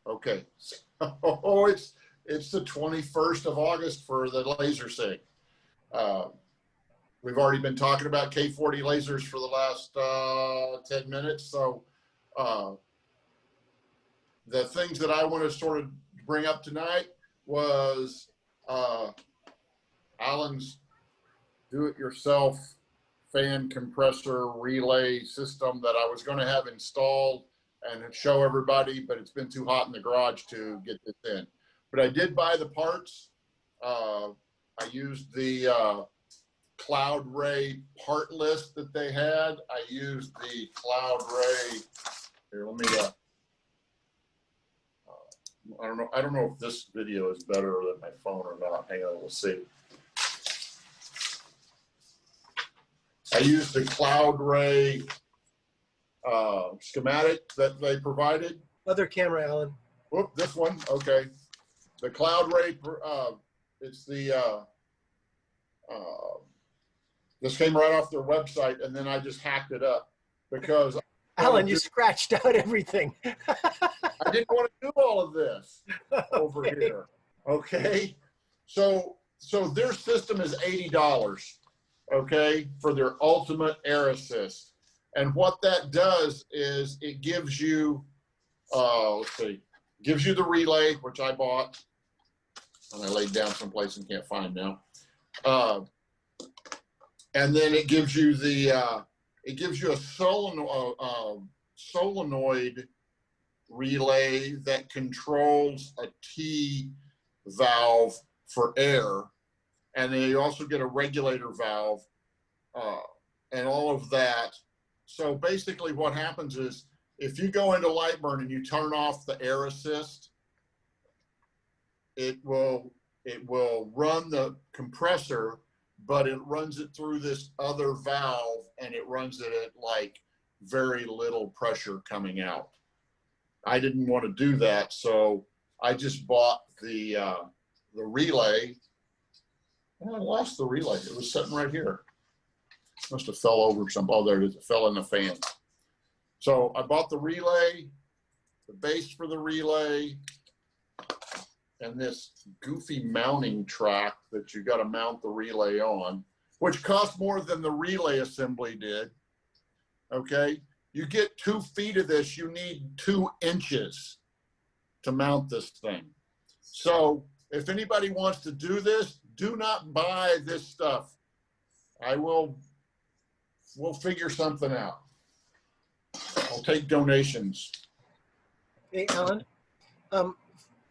Okay. Oh, it's the 21st of August for the laser SIG. We've already been talking about K40 lasers for the last 10 minutes. So the things that I want to sort of bring up tonight was Alan's do-it-yourself fan compressor relay system that I was going to have installed and show everybody, but it's been too hot in the garage to get this in. But I did buy the parts. I used the Cloud Ray part list that they had. I used the Cloud Ray. Here, let me. I don't know if this video is better than my phone or not. Hang on, we'll see. I used the Cloud Ray schematic that they provided. Other camera, Alan. Whoop, this one. Okay. The Cloud Ray. It's the. This came right off their website, and then I just hacked it up because. Alan, you scratched out everything. I didn't want to do all of this over here. Okay. So their system is $80, okay, for their ultimate air assist. And what that does is it gives you, let's see, gives you the relay, which I bought, and I laid down someplace and can't find now. And then it gives you the, it gives you a solenoid relay that controls a T valve for air, and then you also get a regulator valve and all of that. So basically what happens is if you go into Lightburn and you turn off the air assist, it will run the compressor, but it runs it through this other valve, and it runs it at like very little pressure coming out. I didn't want to do that, so I just bought the relay. Well, I lost the relay. It was sitting right here. Must have fell over some. Oh, there it is. It fell in the fan. So I bought the relay, the base for the relay, and this goofy mounting track that you got to mount the relay on, which cost more than the relay assembly did. Okay. You get 2 feet of this, you need 2 inches to mount this thing. So if anybody wants to do this, do not buy this stuff. We'll figure something out. I'll take donations. Hey, Alan,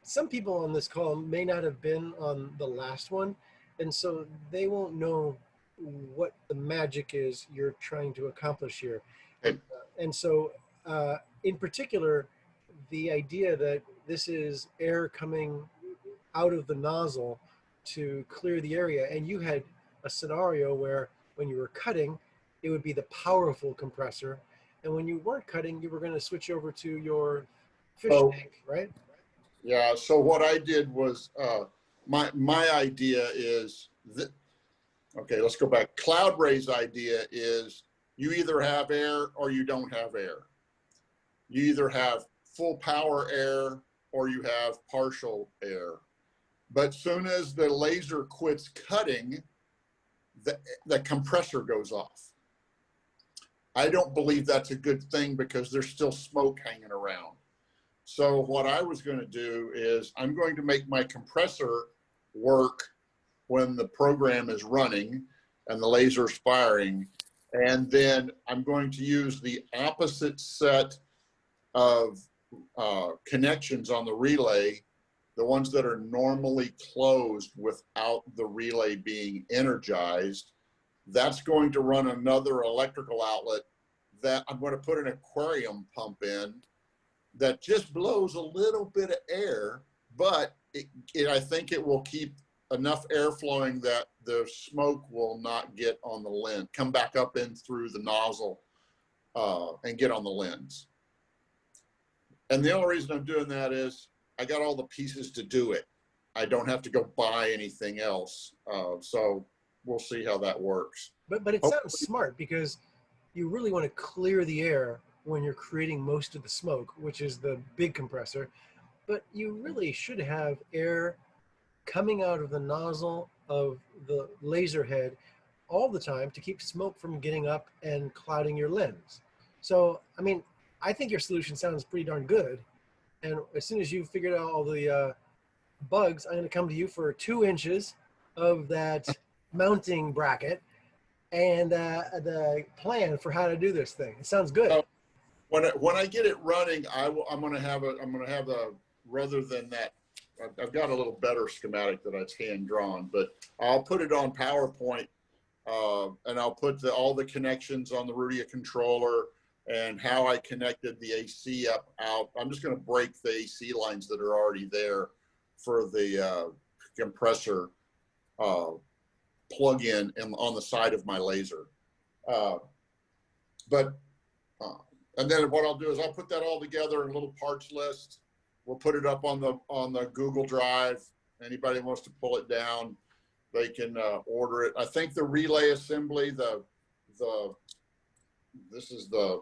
some people on this call may not have been on the last one, and so they won't know what the magic is you're trying to accomplish here. Okay. And so, in particular, the idea that this is air coming out of the nozzle to clear the area, and you had a scenario where when you were cutting, it would be the powerful compressor, and when you weren't cutting, you were going to switch over to your fish tank, right? Yeah, so what I did was, my idea is that, okay, let's go back. Cloud Ray's idea is you either have air or you don't have air. You either have full power air or you have partial air. But soon as the laser quits cutting, the compressor goes off. I don't believe that's a good thing because there's still smoke hanging around. So what I was going to do is I'm going to make my compressor work when the program is running and the laser is firing. And then I'm going to use the opposite set of connections on the relay, the ones that are normally closed without the relay being energized. That's going to run another electrical outlet that I'm going to put an aquarium pump in that just blows a little bit of air, but I think it will keep enough air flowing that the smoke will not get on the lens, come back up in through the nozzle and get on the lens. And the only reason I'm doing that is I got all the pieces to do it. I don't have to go buy anything else. So we'll see how that works. But it sounds smart because you really want to clear the air when you're creating most of the smoke, which is the big compressor. but you really should have air coming out of the nozzle of the laser head all the time to keep smoke from getting up and clouding your lens. So, I mean, I think your solution sounds pretty darn good. And as soon as you've figured out all the bugs, I'm going to come to you for 2 inches of that mounting bracket and the plan for how to do this thing. It sounds good. So when I get it running, I'm going to have a rather than that. I've got a little better schematic that it's hand drawn, but I'll put it on PowerPoint, and I'll put all the connections on the Rudia controller and how I connected the AC out. I'm just going to break the AC lines that are already there for the compressor plug-in on the side of my laser. And then what I'll do is I'll put that all together in a little parts list. We'll put it up on the Google Drive. Anybody wants to pull it down, they can order it. I think the relay assembly, this is the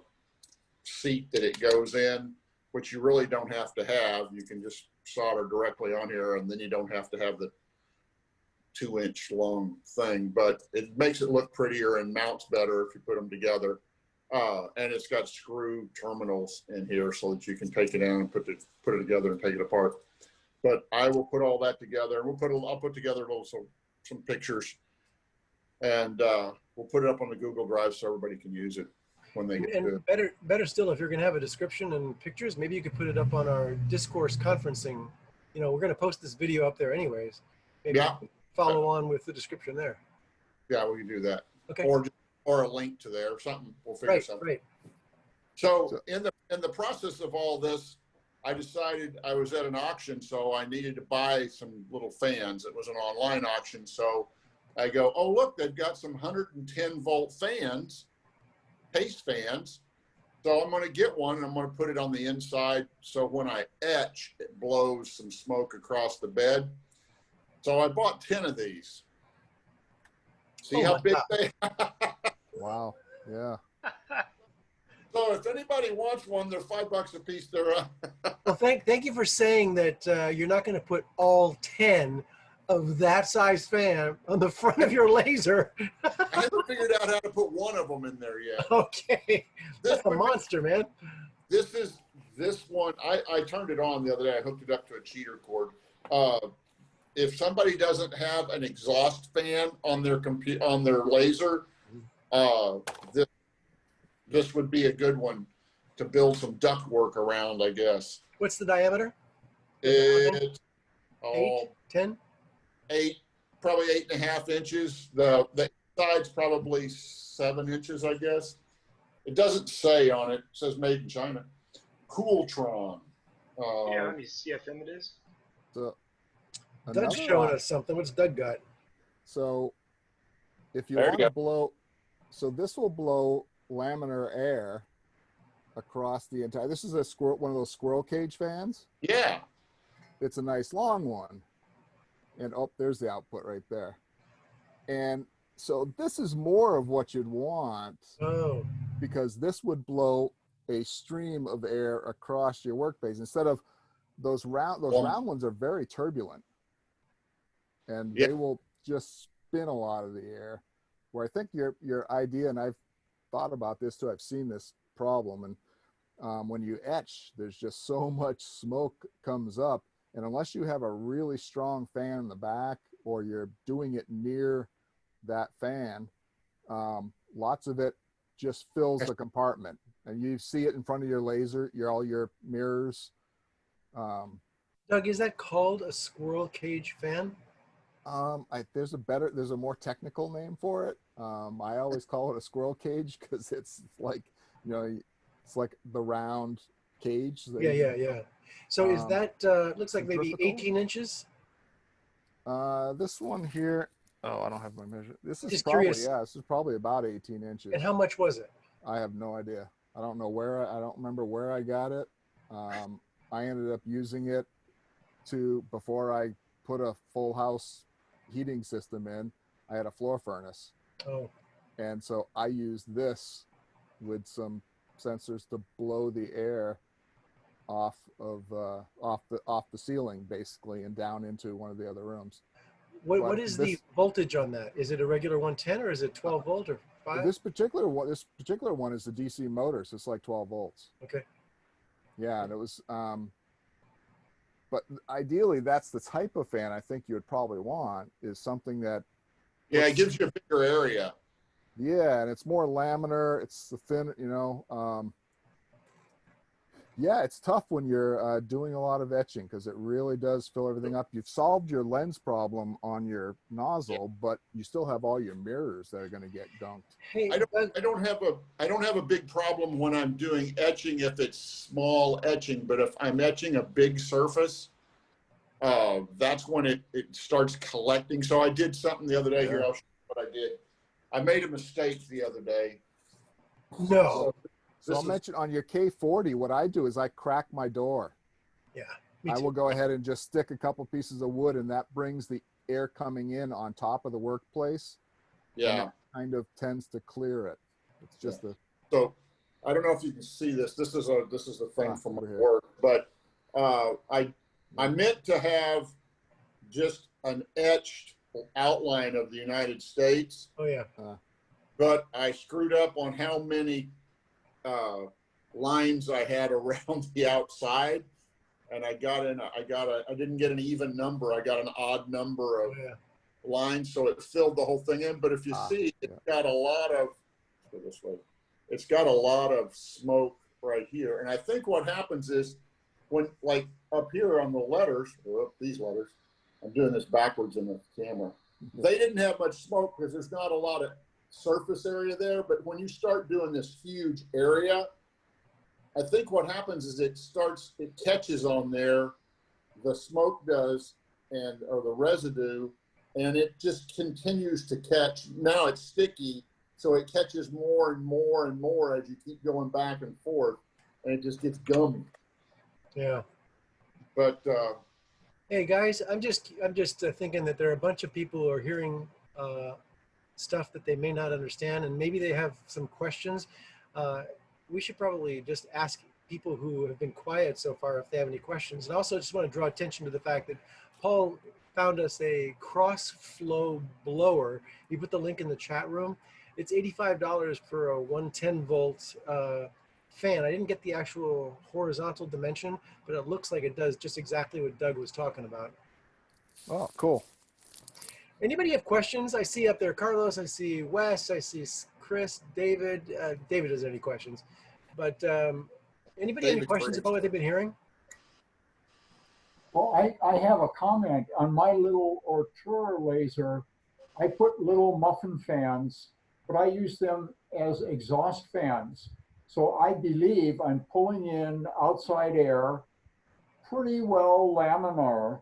seat that it goes in, which you really don't have to have. You can just solder directly on here, and then you don't have to have the 2-inch long thing, but it makes it look prettier and mounts better if you put them together. And it's got screw terminals in here so that you can take it down and put it together and take it apart. But I will put all that together. I'll put together some pictures, and we'll put it up on the Google Drive so everybody can use it when they get to it. Better still, if you're going to have a description and pictures, maybe you could put it up on our discourse conferencing. You know, we're going to post this video up there anyways. Maybe follow on with the description there. Yeah, we can do that. Okay. Or a link to there or something. We'll figure something. Right. So in the process of all this, I decided I was at an auction, so I needed to buy some little fans. It was an online auction, so I go, oh look, they've got some 110 volt fans, paste fans. So I'm going to get one, and I'm going to put it on the inside, so when I etch, it blows some smoke across the bed. So I bought 10 of these. See how big they are? Wow. Yeah. So if anybody wants one, they're $5 a piece. They're Well, thank you for saying that you're not going to put all 10 of that size fan on the front of your laser. I haven't figured out how to put one of them in there yet. Okay. That's a monster, man. This one, I turned it on the other day. I hooked it up to a cheater cord. If somebody doesn't have an exhaust fan on their laser, this would be a good one to build some duct work around, I guess. What's the diameter? It's 8, 10? 8, probably 8.5 inches. The side's probably 7 inches, I guess. It doesn't say on it. It says made in China. Cooltron. Yeah, let me see if it is. So Doug's showing us something. What's Doug got? So if you There want you to blow, so this will blow laminar air across the entire, this is one of those squirrel cage fans. Yeah. It's a nice long one. And oh, there's the output right there. And so this is more of what you'd want. Oh. Because this would blow a stream of air across your workbench instead of those round ones are very turbulent. And they will just spin a lot of the air. Where I think your idea, and I've thought about this too, I've seen this problem, and when you etch, there's just so much smoke comes up, and unless you have a really strong fan in the back, or you're doing it near that fan, lots of it just fills the compartment, and you see it in front of your laser, all your mirrors. Doug, is that called a squirrel cage fan? There's a more technical name for it. I always call it a squirrel cage because it's like, it's like the round cage. Yeah. So is that, looks like maybe 18 inches? This one here, oh, I don't have my measure. This is Just probably, curious. this is probably about 18 inches. And how much was it? I have no idea. I don't know where, I don't remember where I got it. I ended up using it before I put a full house heating system in, I had a floor furnace. Oh. And so I used this with some sensors to blow the air off the ceiling basically and down into one of the other rooms. What is the voltage on that? Is it a regular 110 or is it 12 volt or 5? This particular one is the DC motor, so it's like 12 volts. Okay. Yeah, and it was, but ideally that's the type of fan I think you would probably want, is something that. Yeah, it gives you a bigger area. Yeah, and it's more laminar. It's the thin, yeah, it's tough when you're doing a lot of etching because it really does fill everything up. You've solved your lens problem on your nozzle, but you still have all your mirrors that are going to get gunked. Hey, I don't have a big problem when I'm doing etching if it's small etching, but if I'm etching a big surface, that's when it starts collecting. So I did something the other day. Here, I'll show you what I did. I made a mistake the other day. No. So I'll mention on your K40, what I do is I crack my door. Yeah. I will go ahead and just stick a couple pieces of wood, and that brings the air coming in on top of the workplace. Yeah. It kind of tends to clear it. It's just So I don't know if you can see this. This is a thing from my work, but I meant to have just an etched outline of the United States. Oh yeah. But I screwed up on how many lines I had around the outside, and I didn't get an even number. I got an odd number of lines, so it filled the whole thing in. But if you see, it's got a lot of, let's go this way. It's got a lot of smoke right here. And I think what happens is when, like up here on the letters, these letters, I'm doing this backwards in the camera. They didn't have much smoke because there's not a lot of surface area there, but when you start doing this huge area, I think what happens is it catches on there, the smoke does, or the residue, and it just continues to catch. Now it's sticky, so it catches more and more and more as you keep going back and forth, and it just gets gummy. Yeah. But hey guys, I'm just thinking that there are a bunch of people who are hearing stuff that they may not understand, and maybe they have some questions. We should probably just ask people who have been quiet so far if they have any questions. And also, I just want to draw attention to the fact that Paul found us a cross flow blower. He put the link in the chat room. It's $85 for a 110 volt fan. I didn't get the actual horizontal dimension, but it looks like it does just exactly what Doug was talking about. Oh, cool. Anybody have questions? I see up there Carlos, I see Wes, I see Chris, David. David doesn't have any questions. But anybody have any questions about what they've been hearing? Well, I have a comment on my little Ortura laser. I put little muffin fans, but I use them as exhaust fans. So I believe I'm pulling in outside air pretty well laminar.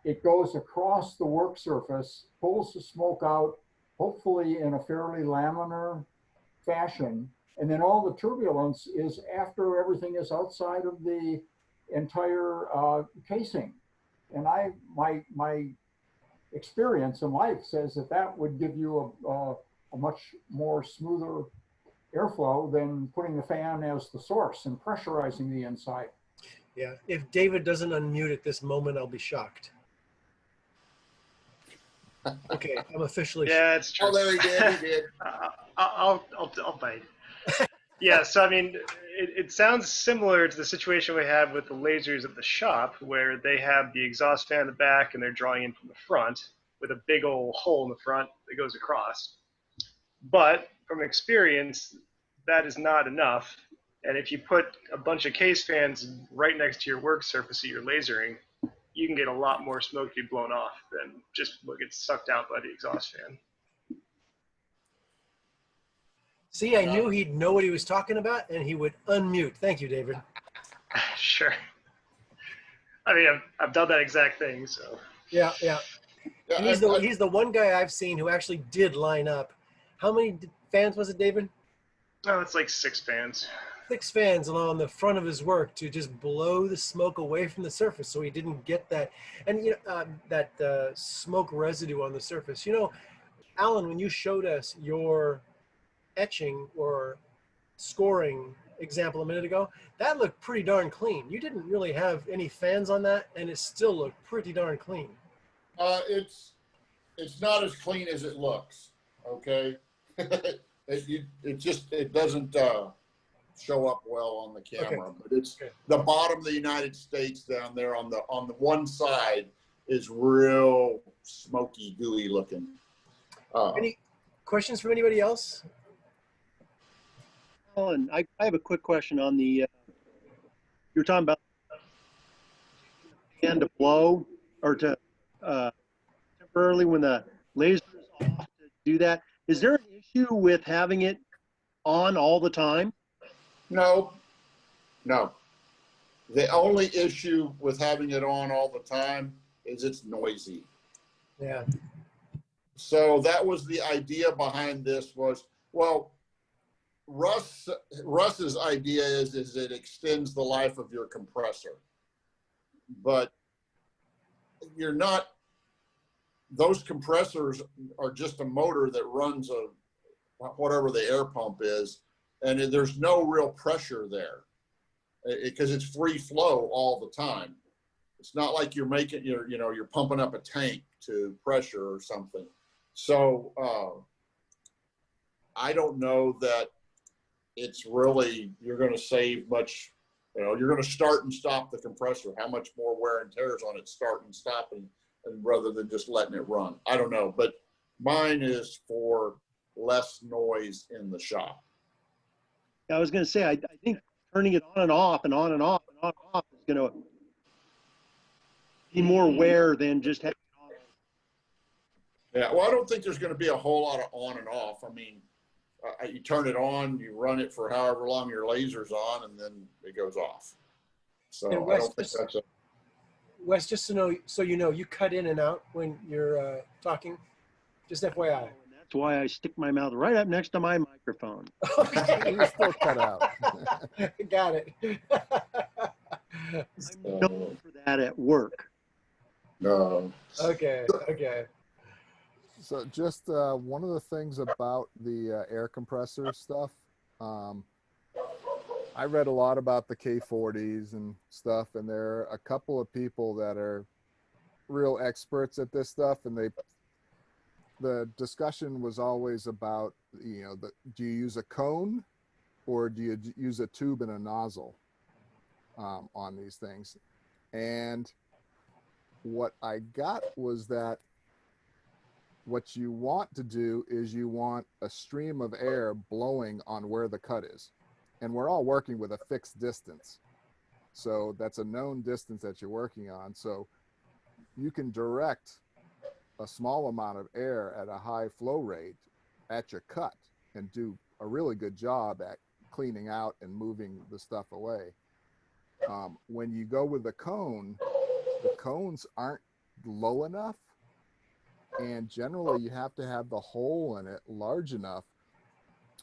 It goes across the work surface, pulls the smoke out, hopefully in a fairly laminar fashion. And then all the turbulence is after everything is outside of the entire casing. And my experience in life says that would give you a much more smoother airflow than putting the fan as the source and pressurizing the inside. Yeah, if David doesn't unmute at this moment, I'll be shocked. Okay, I'm officially. Yeah, it's true. Oh, there he did. He did. I'll bite. Yeah, so I mean, it sounds similar to the situation we have with the lasers at the shop, where they have the exhaust fan in the back and they're drawing in from the front with a big old hole in the front that goes across. But from experience, that is not enough. And if you put a bunch of case fans right next to your work surface that you're lasering, you can get a lot more smoke be blown off than just what gets sucked out by the exhaust fan. See, I knew he'd know what he was talking about, and he would unmute. Thank you, David. Sure. I mean, I've done that exact thing, so. Yeah. He's the one guy I've seen who actually did line up. How many fans was it, David? Oh, it's like 6 fans. 6 fans along the front of his work to just blow the smoke away from the surface, so he didn't get that, and that smoke residue on the surface. You know, Alan, when you showed us your etching or scoring example a minute ago, that looked pretty darn clean. You didn't really have any fans on that, and it still looked pretty darn clean. It's not as clean as it looks. Okay, it doesn't show up well on the camera, Okay. but it's the bottom of the United States down there on the one side is real smoky, gooey looking. Any questions from anybody else? Alan, I have a quick question on the, you were talking about and to blow or to temporarily when the laser is off to do that. Is there an issue with having it on all the time? No. The only issue with having it on all the time is it's noisy. Yeah. So that was the idea behind this was, well, Russ's idea is it extends the life of your compressor. But you're not, those compressors are just a motor that runs whatever the air pump is, and there's no real pressure there because it's free flow all the time. It's not like you're making, you're pumping up a tank to pressure or something. So I don't know that it's really, you're going to save much, you're going to start and stop the compressor. How much more wear and tear is on it starting and stopping, and rather than just letting it run. I don't know, but mine is for less noise in the shop. I was going to say, I think turning it on and off and on and off and on and off is going to be more wear than just having it on. Yeah, well, I don't think there's going to be a whole lot of on and off. I mean, you turn it on, you run it for however long your laser's on, and then it goes off. So And I Wes, don't think that's a... Wes, just to know, so you know, you cut in and out when you're talking. Just FYI. And that's why I stick my mouth right up next to my microphone. Okay. You still cut out. Got it. I'm known for that at work. No. Okay. So just one of the things about the air compressor stuff, I read a lot about the K40s and stuff, and there are a couple of people that are real experts at this stuff, and the discussion was always about, do you use a cone or do you use a tube and a nozzle on these things? And what I got was that what you want to do is you want a stream of air blowing on where the cut is. And we're all working with a fixed distance. So that's a known distance that you're working on. So you can direct a small amount of air at a high flow rate at your cut and do a really good job at cleaning out and moving the stuff away. When you go with the cones aren't low enough, and generally you have to have the hole in it large enough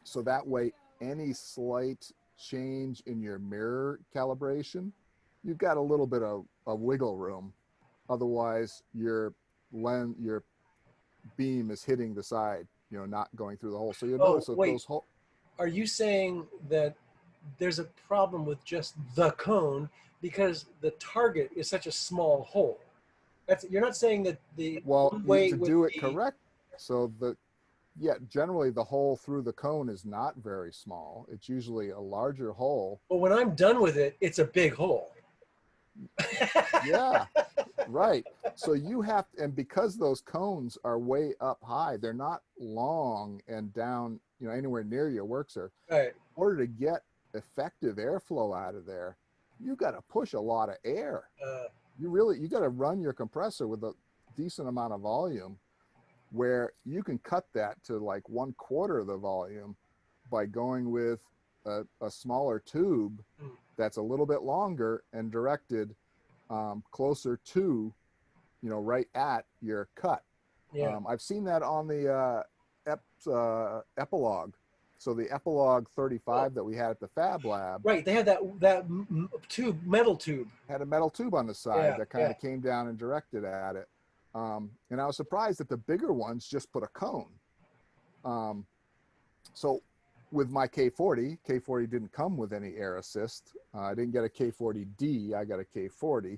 so that way any slight change in your mirror calibration, you've got a little bit of wiggle room. Otherwise your beam is hitting the side, not going through the hole. So you'll notice that those holes. Are you saying that there's a problem with just the cone because the target is such a small hole? You're not saying that the way to do it correct. So generally the hole through the cone is not very small. It's usually a larger hole. But when I'm done with it, it's a big hole. Yeah, right. So you have, and because those cones are way up high, they're not long and down, anywhere near your work surface. Right. In order to get effective airflow out of there, you got to push a lot of air. You got to run your compressor with a decent amount of volume, where you can cut that to like 1/4 of the volume by going with a smaller tube that's a little bit longer and directed closer to, right at your cut. Yeah. I've seen that on the Epilogue. So the Epilogue 35 that we had at the Fab Lab. Right. They had that tube, metal tube. Had a metal tube on the side that kind of came down and directed at it. And I was surprised that the bigger ones just put a cone. So with my K40, K40 didn't come with any air assist. I didn't get a K40D, I got a K40.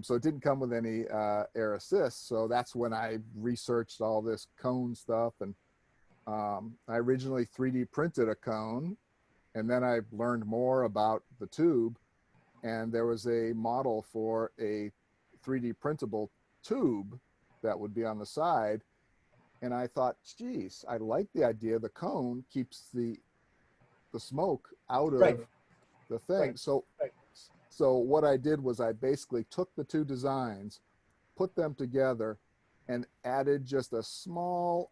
So it didn't come with any air assist. So that's when I researched all this cone stuff. And I originally 3D printed a cone, and then I learned more about the tube. And there was a model for a 3D printable tube that would be on the side. And I thought, geez, I like the idea. The cone keeps the smoke out of the thing. So what I did was I basically took the two designs, put them together, and added just a small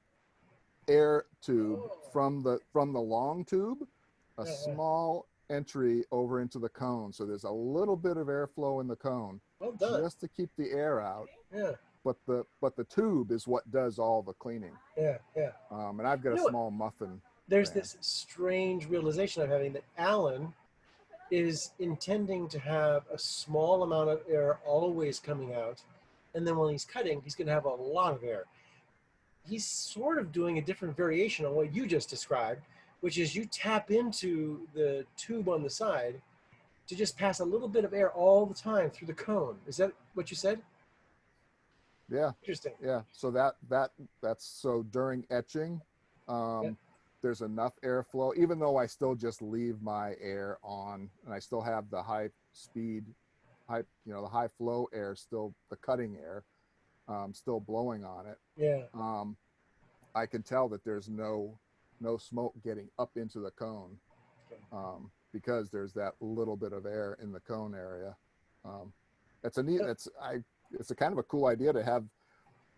air tube from the long tube, a small entry over into the cone. So there's a little bit of airflow in the cone, Well done. just to keep the air out. Yeah. But the tube is what does all the cleaning. Yeah. Yeah. And I've got a small muffin. There's fan. this strange realization I'm having that Alan is intending to have a small amount of air always coming out. And then when he's cutting, he's going to have a lot of air. He's sort of doing a different variation on what you just described, which is you tap into the tube on the side to just pass a little bit of air all the time through the cone. Is that what you said? Yeah. Interesting. Yeah. So that's so during etching, there's enough airflow, even though I still just leave my air on, and I still have the high speed, the high flow air, still the cutting air, still blowing on it. Yeah. I can tell that there's no smoke getting up into the cone, because there's that little bit of air in the cone area. It's a kind of a cool idea to have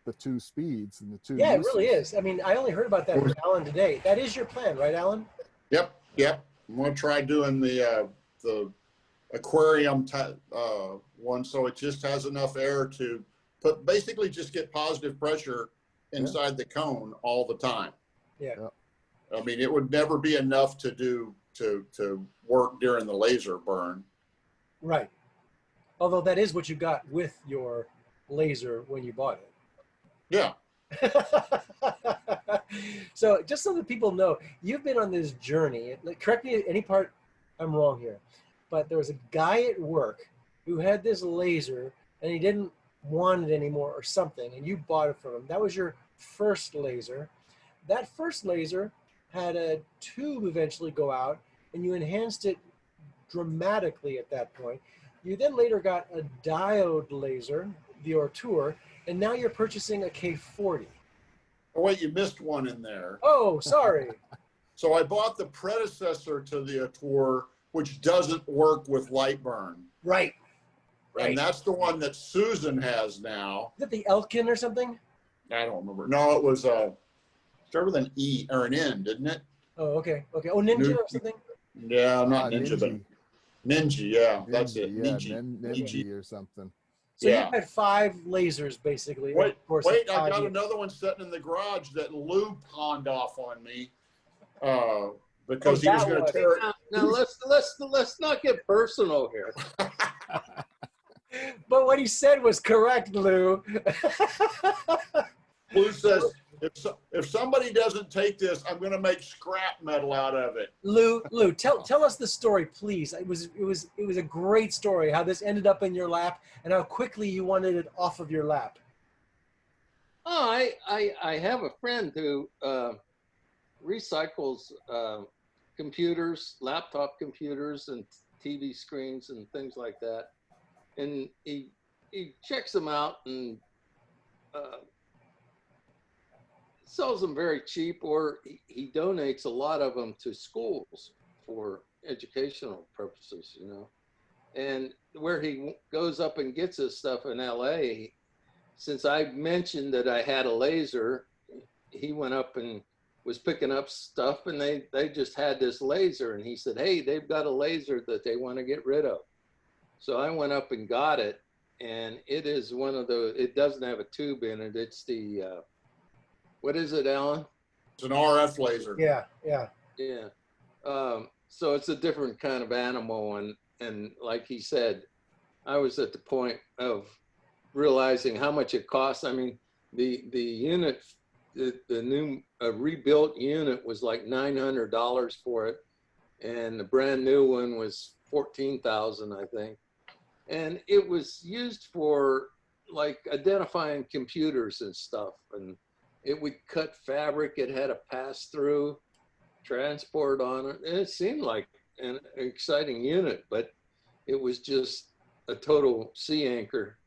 the two speeds and the two. Yeah, uses. it really is. I mean, I only heard about that from Alan today. That is your plan, right, Alan? Yep. I'm gonna try doing the aquarium one, so it just has enough air to basically just get positive pressure inside the cone all the time. Yeah. I mean, it would never be enough to work during the laser burn. Right. Although that is what you got with your laser when you bought it. Yeah. So just so that people know, you've been on this journey. Correct me any part I'm wrong here, but there was a guy at work who had this laser and he didn't want it anymore or something, and you bought it from him. That was your first laser. That first laser had a tube eventually go out, and you enhanced it dramatically at that point. You then later got a diode laser, the Ortour, and now you're purchasing a K40. Oh, wait, you missed one in there. Oh, sorry. So I bought the predecessor to the Ortour, which doesn't work with Lightburn. Right. And that's the one that Susan has now. Is that the Elkin or something? I don't remember. No, it was started with an E or an N, didn't it? Oh, okay. Oh, Ninja or something? Yeah, not Ninja, but Ninja. Yeah, that's it. Yeah, Ninja or something. So you've had 5 lasers basically. Wait, of course, I got another one sitting in the garage that Lou pawned off on me because he was going to tear it. Now let's not get personal here. But what he said was correct, Lou. Lou says, if somebody doesn't take this, I'm going to make scrap metal out of it. Lou, tell us the story, please. It was a great story how this ended up in your lap and how quickly you wanted it off of your lap. Oh, I have a friend who recycles computers, laptop computers, and TV screens and things like that, and he checks them out and sells them very cheap, or he donates a lot of them to schools for educational purposes, And where he goes up and gets his stuff in LA, since I mentioned that I had a laser, he went up and was picking up stuff, and they just had this laser, and he said, hey, they've got a laser that they want to get rid of. So I went up and got it, and it is one of the, it doesn't have a tube in it. It's the, what is it, Alan? It's an RF laser. Yeah. Yeah. So it's a different kind of animal. And like he said, I was at the point of realizing how much it costs. I mean, the unit the new rebuilt unit was like $900 for it, and the brand new one was 14,000, I think. And it was used for like identifying computers and stuff, and it would cut fabric. It had a pass-through transport on it, and it seemed like an exciting unit, but it was just a total sea anchor.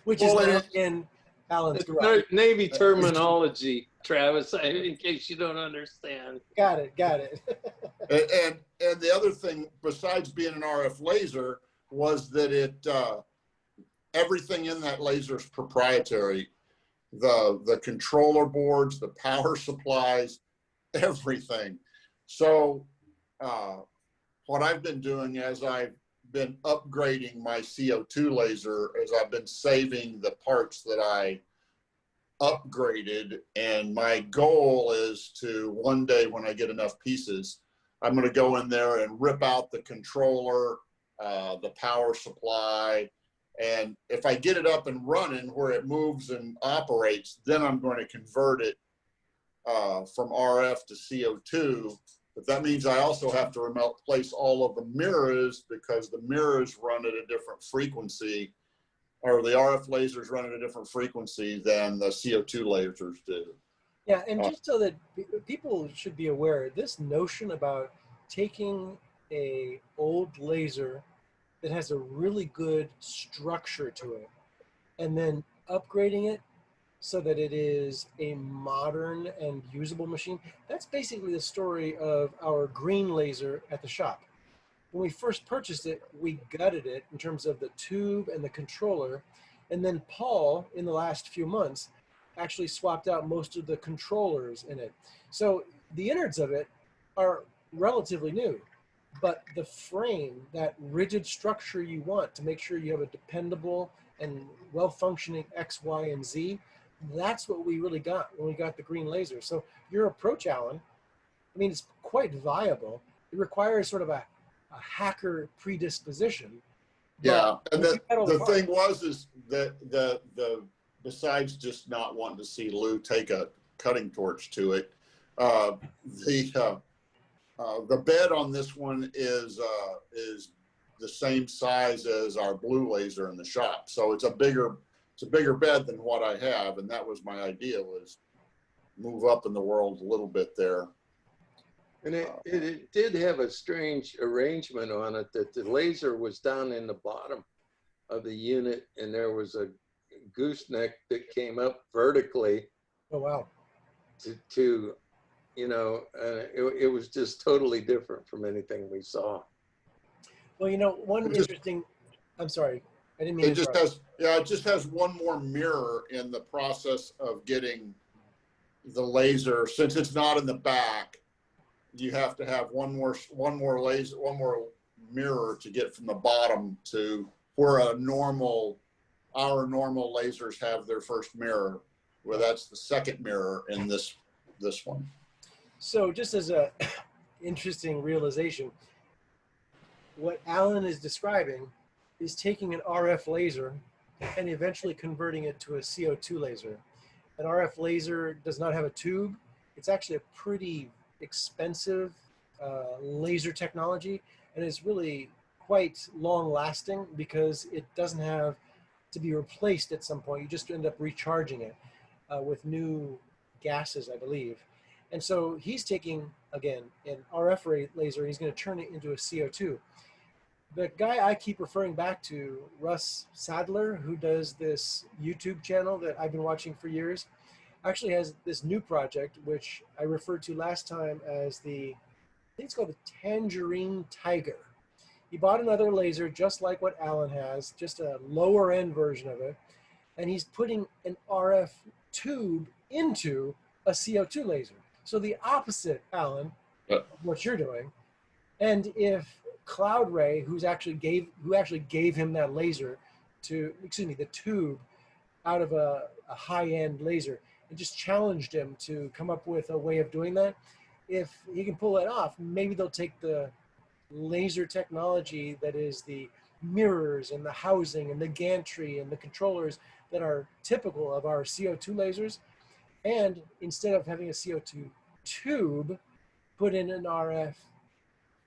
Which Well, is it not is- in Alan's garage. Navy terminology, Travis, in case you don't understand. Got it. Got it. And the other thing, besides being an RF laser, was that it everything in that laser is proprietary. The controller boards, the power supplies, everything. So what I've been doing as I've been upgrading my CO2 laser is I've been saving the parts that I upgraded, and my goal is to one day when I get enough pieces, I'm going to go in there and rip out the controller, the power supply, and if I get it up and running where it moves and operates, then I'm going to convert it from RF to CO2. But that means I also have to replace all of the mirrors, because the mirrors run at a different frequency, or the RF lasers run at a different frequency than the CO2 lasers do. Yeah, and just so that people should be aware, this notion about taking a old laser that has a really good structure to it and then upgrading it so that it is a modern and usable machine, that's basically the story of our green laser at the shop. When we first purchased it, we gutted it in terms of the tube and the controller, and then Paul, in the last few months, actually swapped out most of the controllers in it. So the innards of it are relatively new, but the frame, that rigid structure you want to make sure you have a dependable and well-functioning X, Y, and Z, that's what we really got when we got the green laser. So your approach, Alan, I mean, it's quite viable. It requires sort of a hacker predisposition. Yeah, and the thing parts. is that the besides just not wanting to see Lou take a cutting torch to it, the bed on this one is the same size as our blue laser in the shop, so it's a bigger bed than what I have, and that was my idea, was move up in the world a little bit there. And it did have a strange arrangement on it, that the laser was down in the bottom of the unit, and there was a gooseneck that came up vertically. Oh, wow. To you know, it was just totally different from anything we saw. Well, you know, I'm sorry, I didn't mean to interrupt. It just has one more mirror in the process of getting the laser. Since it's not in the back, you have to have one more mirror to get from the bottom to where our normal lasers have their first mirror, where that's the second mirror in this one. So just as a interesting realization, what Alan is describing is taking an RF laser and eventually converting it to a CO2 laser. An RF laser does not have a tube. It's actually a pretty expensive laser technology, and it's really quite long lasting because it doesn't have to be replaced at some point. You just end up recharging it with new gases, I believe. And so he's taking, again, an RF laser, and he's going to turn it into a CO2. The guy I keep referring back to, Russ Sadler, who does this YouTube channel that I've been watching for years, actually has this new project, which I referred to last time as I think it's called the Tangerine Tiger. He bought another laser just like what Alan has, just a lower end version of it, and he's putting an RF tube into a CO2 laser. So the opposite, Alan, of what you're doing. And if Cloud Ray, who actually gave him that laser the tube out of a high-end laser, and just challenged him to come up with a way of doing that, if he can pull that off, maybe they'll take the laser technology that is the mirrors and the housing and the gantry and the controllers that are typical of our CO2 lasers. And instead of having a CO2 tube, put in an RF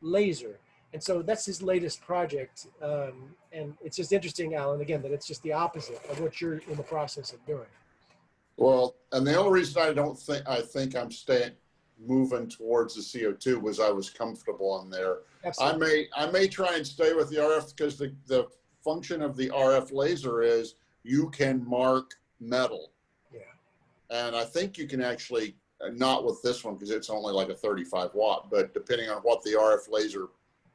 laser. And so that's his latest project. And it's just interesting, Alan, again, that it's just the opposite of what you're in the process of doing. Well, and the only reason I think I'm moving towards the CO2 was I was comfortable on there. Absolutely. I may try and stay with the RF because the function of the RF laser is you can mark metal. Yeah. And I think you can actually, not with this one because it's only like a 35 watt, but depending on what the RF laser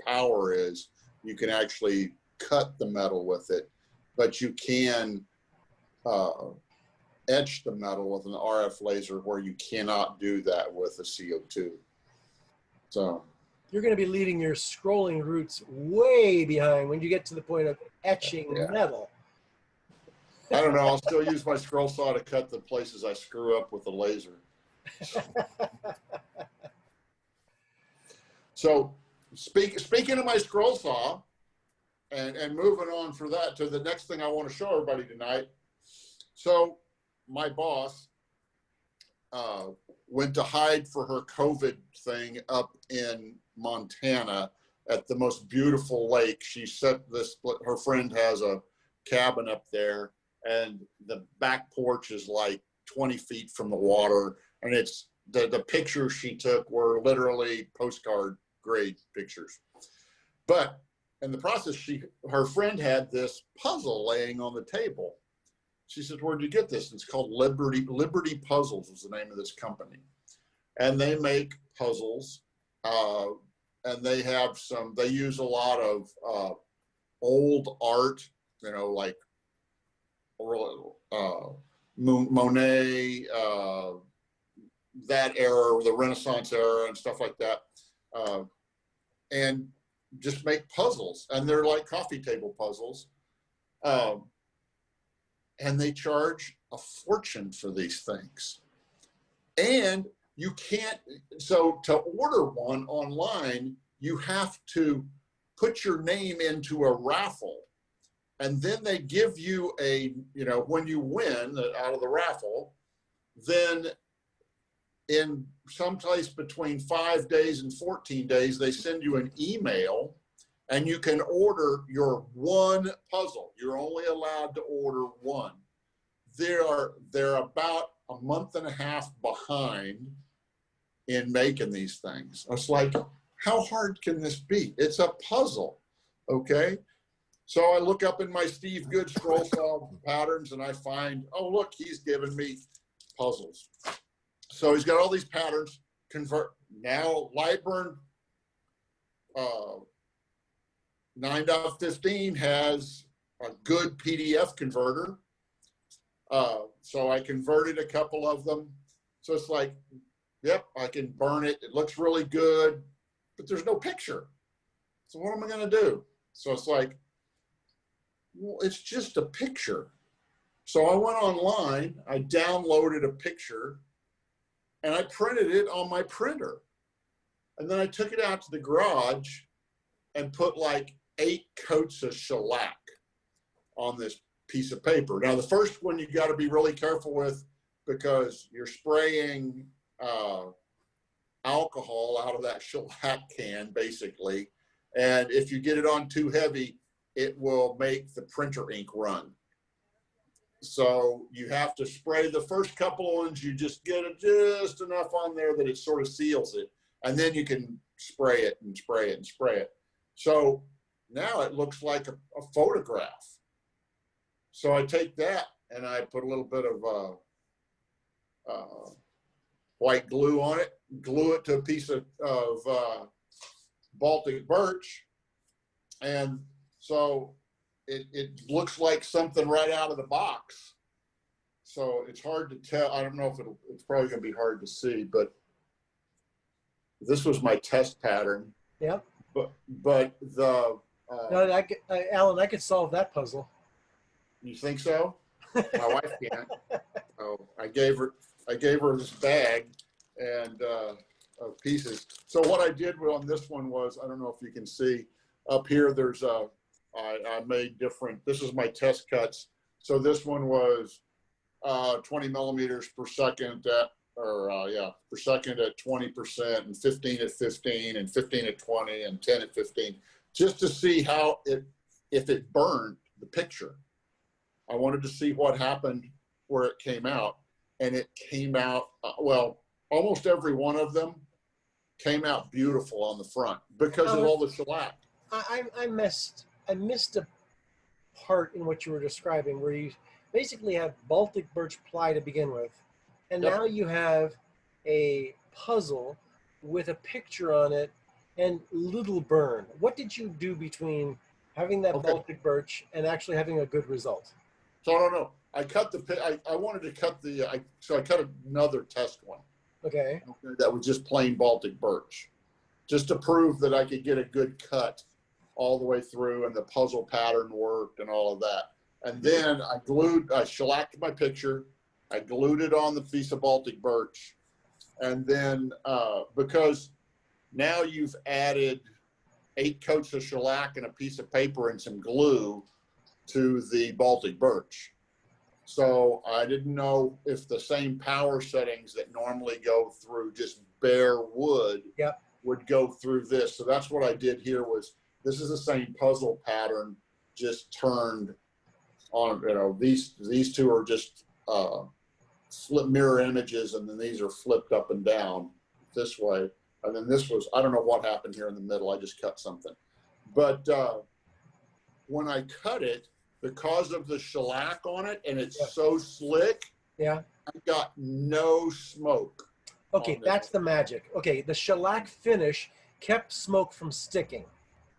power is, you can actually cut the metal with it, but you can etch the metal with an RF laser where you cannot do that with a CO2. So you're going to be leaving your scrolling roots way behind when you get to the point of etching metal. I don't know. I'll still use my scroll saw to cut the places I screw up with the laser. So speaking of my scroll saw and moving on for that to the next thing I want to show everybody tonight. So my boss went to hide for her COVID thing up in Montana at the most beautiful lake. She set this, her friend has a cabin up there and the back porch is like 20 feet from the water. And it's the pictures she took were literally postcard grade pictures. But in the process, her friend had this puzzle laying on the table. She said, "Where'd you get this?" And it's called Liberty Puzzles is the name of this company. And they make puzzles. And they have they use a lot of old art, you know, like Monet, that era, the Renaissance era and stuff like that. And just make puzzles. And they're like coffee table puzzles. And they charge a fortune for these things. And you can't, so to order one online, you have to put your name into a raffle. And then they give you when you win out of the raffle, then in someplace between 5 days and 14 days, they send you an email and you can order your one puzzle. You're only allowed to order one. They're about a month and a half behind in making these things. I was like, how hard can this be? It's a puzzle, okay? So I look up in my Steve Good scroll saw patterns and I find, oh, look, he's given me puzzles. So he's got all these patterns, now Lightburn 9.15 has a good PDF converter. So I converted a couple of them. So it's like, yep, I can burn it. It looks really good, but there's no picture. So what am I going to do? So it's like, well, it's just a picture. So I went online, I downloaded a picture, and I printed it on my printer. And then I took it out to the garage and put like 8 coats of shellac on this piece of paper. Now, the first one you got to be really careful with because you're spraying alcohol out of that shellac can, basically. And if you get it on too heavy, it will make the printer ink run. So you have to spray the first couple of ones, you just get it just enough on there that it sort of seals it. And then you can spray it and spray it and spray it. So now it looks like a photograph. So I take that and I put a little bit of white glue on it, glue it to a piece of Baltic birch. And so it looks like something right out of the box. So it's hard to tell. I don't know if it's probably going to be hard to see, but this was my test pattern. Yep. But the no, Alan, I could solve that puzzle. You think so? My wife can't. Oh, I gave her this bag and of pieces. So what I did on this one was, I don't know if you can see up here. There's I made different. This is my test cuts. So this one was 20 millimeters per second at, per second at 20%, and 15 at 15, and 15 at 20, and 10 at 15, just to see how if it burned the picture. I wanted to see what happened where it came out, and it came out, well, almost every one of them came out beautiful on the front because of all the shellac. I missed a part in what you were describing where you basically have Baltic birch ply to begin with, and Yep. now you have a puzzle with a picture on it and little burn. What did you do between having that Okay. Baltic birch and actually having a good result? So I don't know. I cut I wanted to cut so I cut another test one. Okay. That was just plain Baltic birch, just to prove that I could get a good cut all the way through, and the puzzle pattern worked and all of that. And then I shellacked my picture, I glued it on the piece of Baltic birch, and then because now you've added 8 coats of shellac and a piece of paper and some glue to the Baltic birch. So I didn't know if the same power settings that normally go through just bare wood Yep. would go through this. So that's what I did here. Was this is the same puzzle pattern, just turned on, you know, these two are just flip mirror images, and then these are flipped up and down this way. And then this was, I don't know what happened here in the middle. I just cut something. But when I cut it, because of the shellac on it, and it's so slick, Yeah. I got no smoke. Okay, that's the magic. Okay, the shellac finish kept smoke from sticking.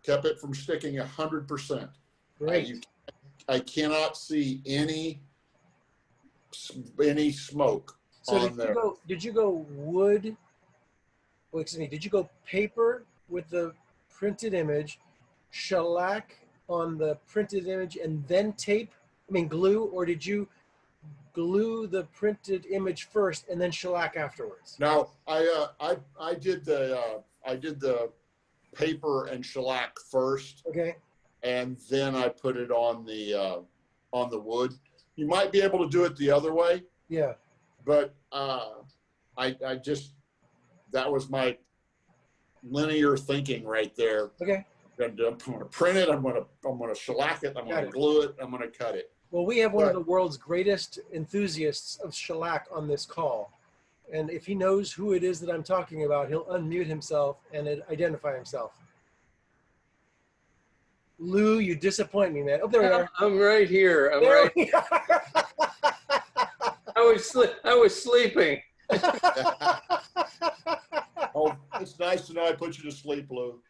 Kept it from sticking 100%. Great. I cannot see any smoke So on there. did you go wood? Well, excuse me. Did you go paper with the printed image, shellac on the printed image, and then tape? I mean glue, or did you glue the printed image first and then shellac afterwards? No, I did the paper and shellac first, Okay. and then I put it on the wood. You might be able to do it the other way, Yeah. but I just, that was my linear thinking right there. Okay. I'm going to print it. I'm going to shellac it. I'm going Got to it. glue it. I'm going to cut it. Well, we have one of the world's greatest enthusiasts of shellac on this call. And if he knows who it is that I'm talking about, he'll unmute himself and identify himself. Lou, you disappoint me, man. Oh, there we are. I'm right here. I'm There right. we are. I was sleeping. Oh, it's nice to know I put you to sleep, Lou.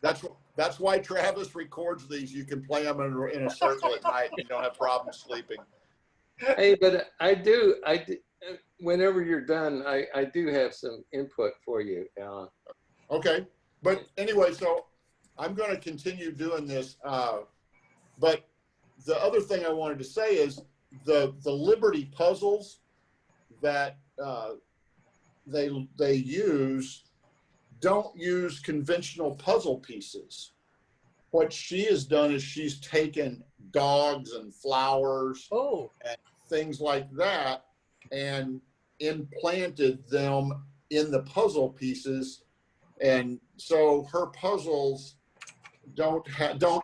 That's why Travis records these. You can play them in a circle at night. You don't have problems sleeping. Hey, but I do. Whenever you're done, I do have some input for you, Alan. Okay, but anyway, so I'm going to continue doing this. But the other thing I wanted to say is the Liberty puzzles that they use don't use conventional puzzle pieces. What she has done is she's taken dogs and flowers and things like that and implanted them in the puzzle pieces, and so her puzzles don't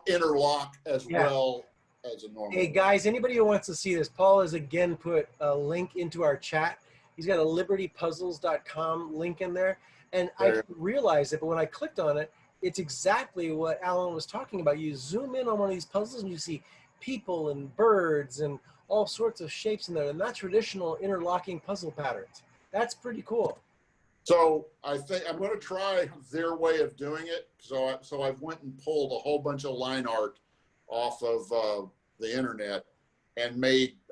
interlock as well as a normal. Hey guys, anybody who wants to see this, Paul has again put a link into our chat. He's got a libertypuzzles.com link in there. And I didn't realize it, but when I clicked on it, it's exactly what Alan was talking about. You zoom in on one of these puzzles and you see people and birds and all sorts of shapes in there. And not traditional interlocking puzzle patterns. That's pretty cool. So I think I'm going to try their way of doing it. So I've went and pulled a whole bunch of line art off of the internet, and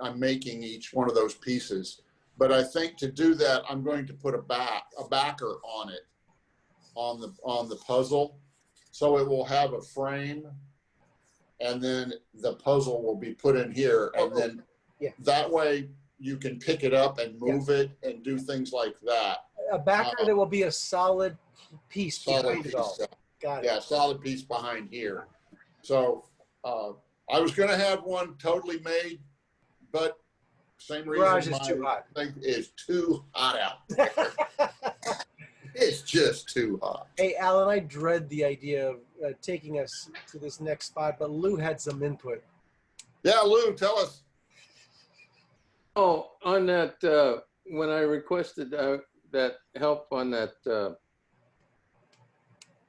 I'm making each one of those pieces. But I think to do that, I'm going to put a backer on it, on the puzzle, so it will have a frame, and then the puzzle will be put in here, and then that way you can pick it up and move it and do things like that. A backer that will be a solid piece behind it all. Got it. Yeah, solid piece behind here. So I was going to have one totally made, but same reason Garage is too hot. thing is too hot out. It's just too hot. Hey, Alan, I dread the idea of taking us to this next spot, but Lou had some input. Yeah, Lou, tell us. Oh, on that, when I requested that help on that,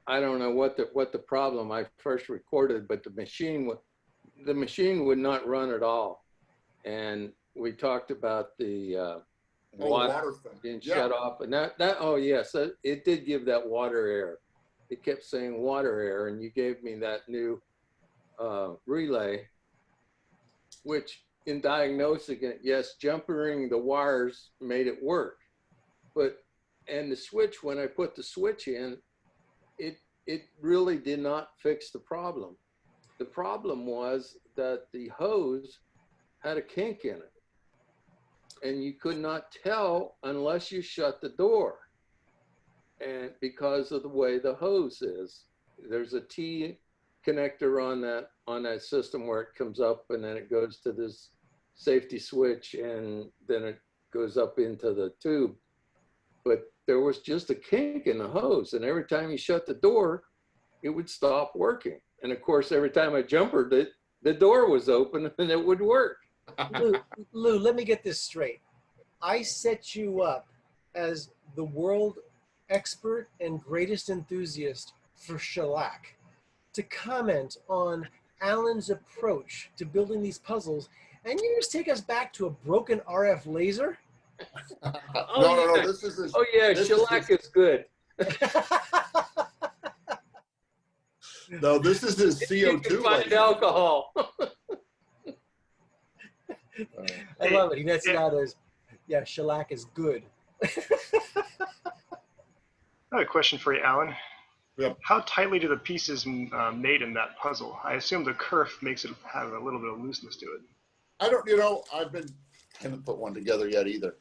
I don't know what the problem I first recorded, but the machine would not run at all, and we talked about the water thing being shut off, and that oh yes, it did give that water error. It kept saying water error, and you gave me that new relay, which in diagnosing it, yes, jumpering the wires made it work, and the switch, when I put the switch in, it really did not fix the problem. The problem was that the hose had a kink in it, and you could not tell unless you shut the door. And because of the way the hose is, there's a T connector on that system where it comes up and then it goes to this safety switch and then it goes up into the tube. But there was just a kink in the hose, and every time you shut the door, it would stop working. And of course, every time I jumpered it, the door was open and it would work. Lou, let me get this straight. I set you up as the world expert and greatest enthusiast for shellac to comment on Alan's approach to building these puzzles, and you just take us back to a broken RF laser? No. This is Oh yeah, shellac is good. No, this is his CO2. You can find alcohol. I love it. He nets it out as, yeah, shellac is good. I have a question for you, Alan. Yep. How tightly do the pieces made in that puzzle? I assume the kerf makes it have a little bit of looseness to it. I don't, I haven't put one together yet either.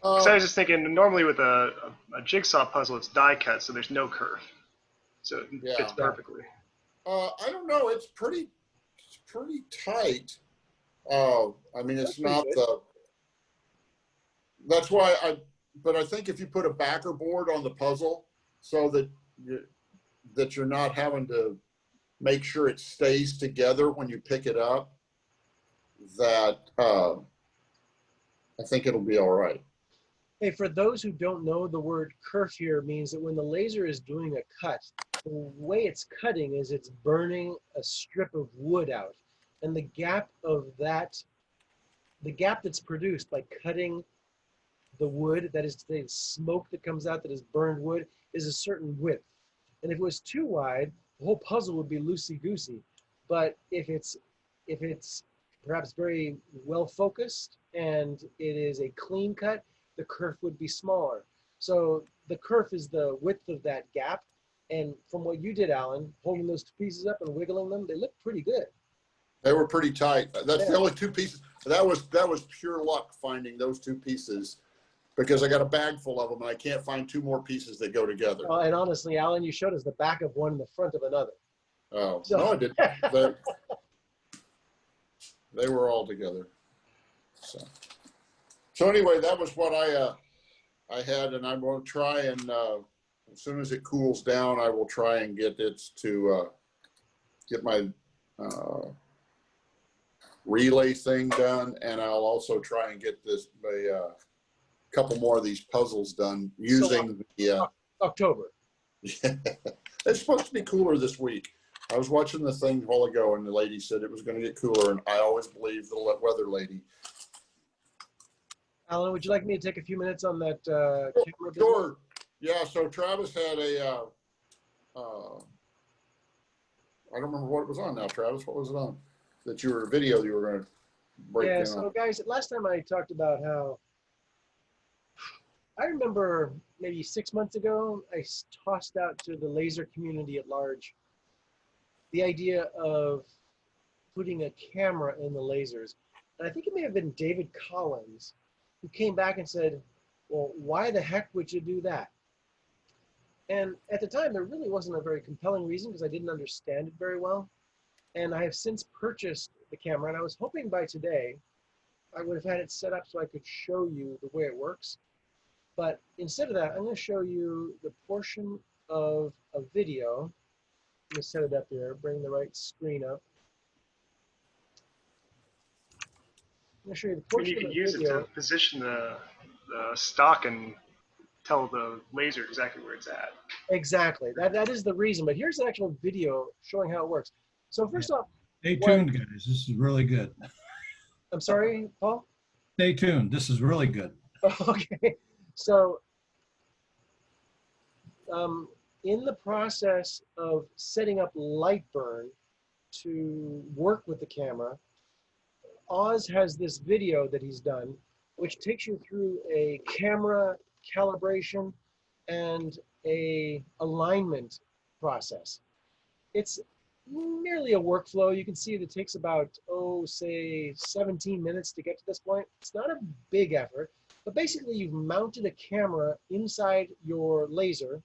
So I was just thinking, normally with a jigsaw puzzle, it's die cut, so there's no kerf. So it fits perfectly. I don't know. It's pretty tight. I mean, it's not that's why but I think if you put a backer board on the puzzle so that you're not having to make sure it stays together when you pick it up, that I think it'll be all right. Hey, for those who don't know, the word kerf here means that when the laser is doing a cut, the way it's cutting is it's burning a strip of wood out. And the gap that's produced by cutting the wood, that is the smoke that comes out that is burned wood, is a certain width. And if it was too wide, the whole puzzle would be loosey-goosey. But if it's perhaps very well focused and it is a clean cut, the kerf would be smaller. So the kerf is the width of that gap. And from what you did, Alan, holding those two pieces up and wiggling them, they look pretty good. They were pretty tight. That's the only two pieces. That was pure luck finding those two pieces, because I got a bag full of them and I can't find two more pieces that go together. And honestly, Alan, you showed us the back of one and the front of another. Oh, so. No, I didn't. They were all together. So anyway, that was what I had, and I'm going to try and as soon as it cools down, I will try and get it to get my relay thing done, and I'll also try and get a couple more of these puzzles done using October. Yeah, it's supposed to be cooler this week. I was watching the thing a while ago, and the lady said it was going to get cooler, and I always believe the weather lady. Alan, would you like me to take a few minutes on that camera? Sure. Yeah, so Travis had I don't remember what it was on now, Travis. What was it on? That you were video you were going to break down. Yeah, so guys, last time I talked about how I remember maybe 6 months ago, I tossed out to the laser community at large the idea of putting a camera in the lasers. And I think it may have been David Collins who came back and said, well, why the heck would you do that? And at the time, there really wasn't a very compelling reason because I didn't understand it very well. And I have since purchased the camera, and I was hoping by today I would have had it set up so I could show you the way it works. But instead of that, I'm going to show you the portion of a video. Let me set it up here, bring the right screen up. I'm going to show you the I mean, portion you of could the use it video. to position the stock and tell the laser exactly where it's at. Exactly. That is the reason. But here's an actual video showing how it works. So first off, Stay tuned, guys. This is really good. I'm sorry, Paul? Stay tuned. This is really good. Okay. So in the process of setting up Lightburn to work with the camera, Oz has this video that he's done, which takes you through a camera calibration and a alignment process. It's merely a workflow. You can see it takes about, say 17 minutes to get to this point. It's not a big effort, but basically you've mounted a camera inside your laser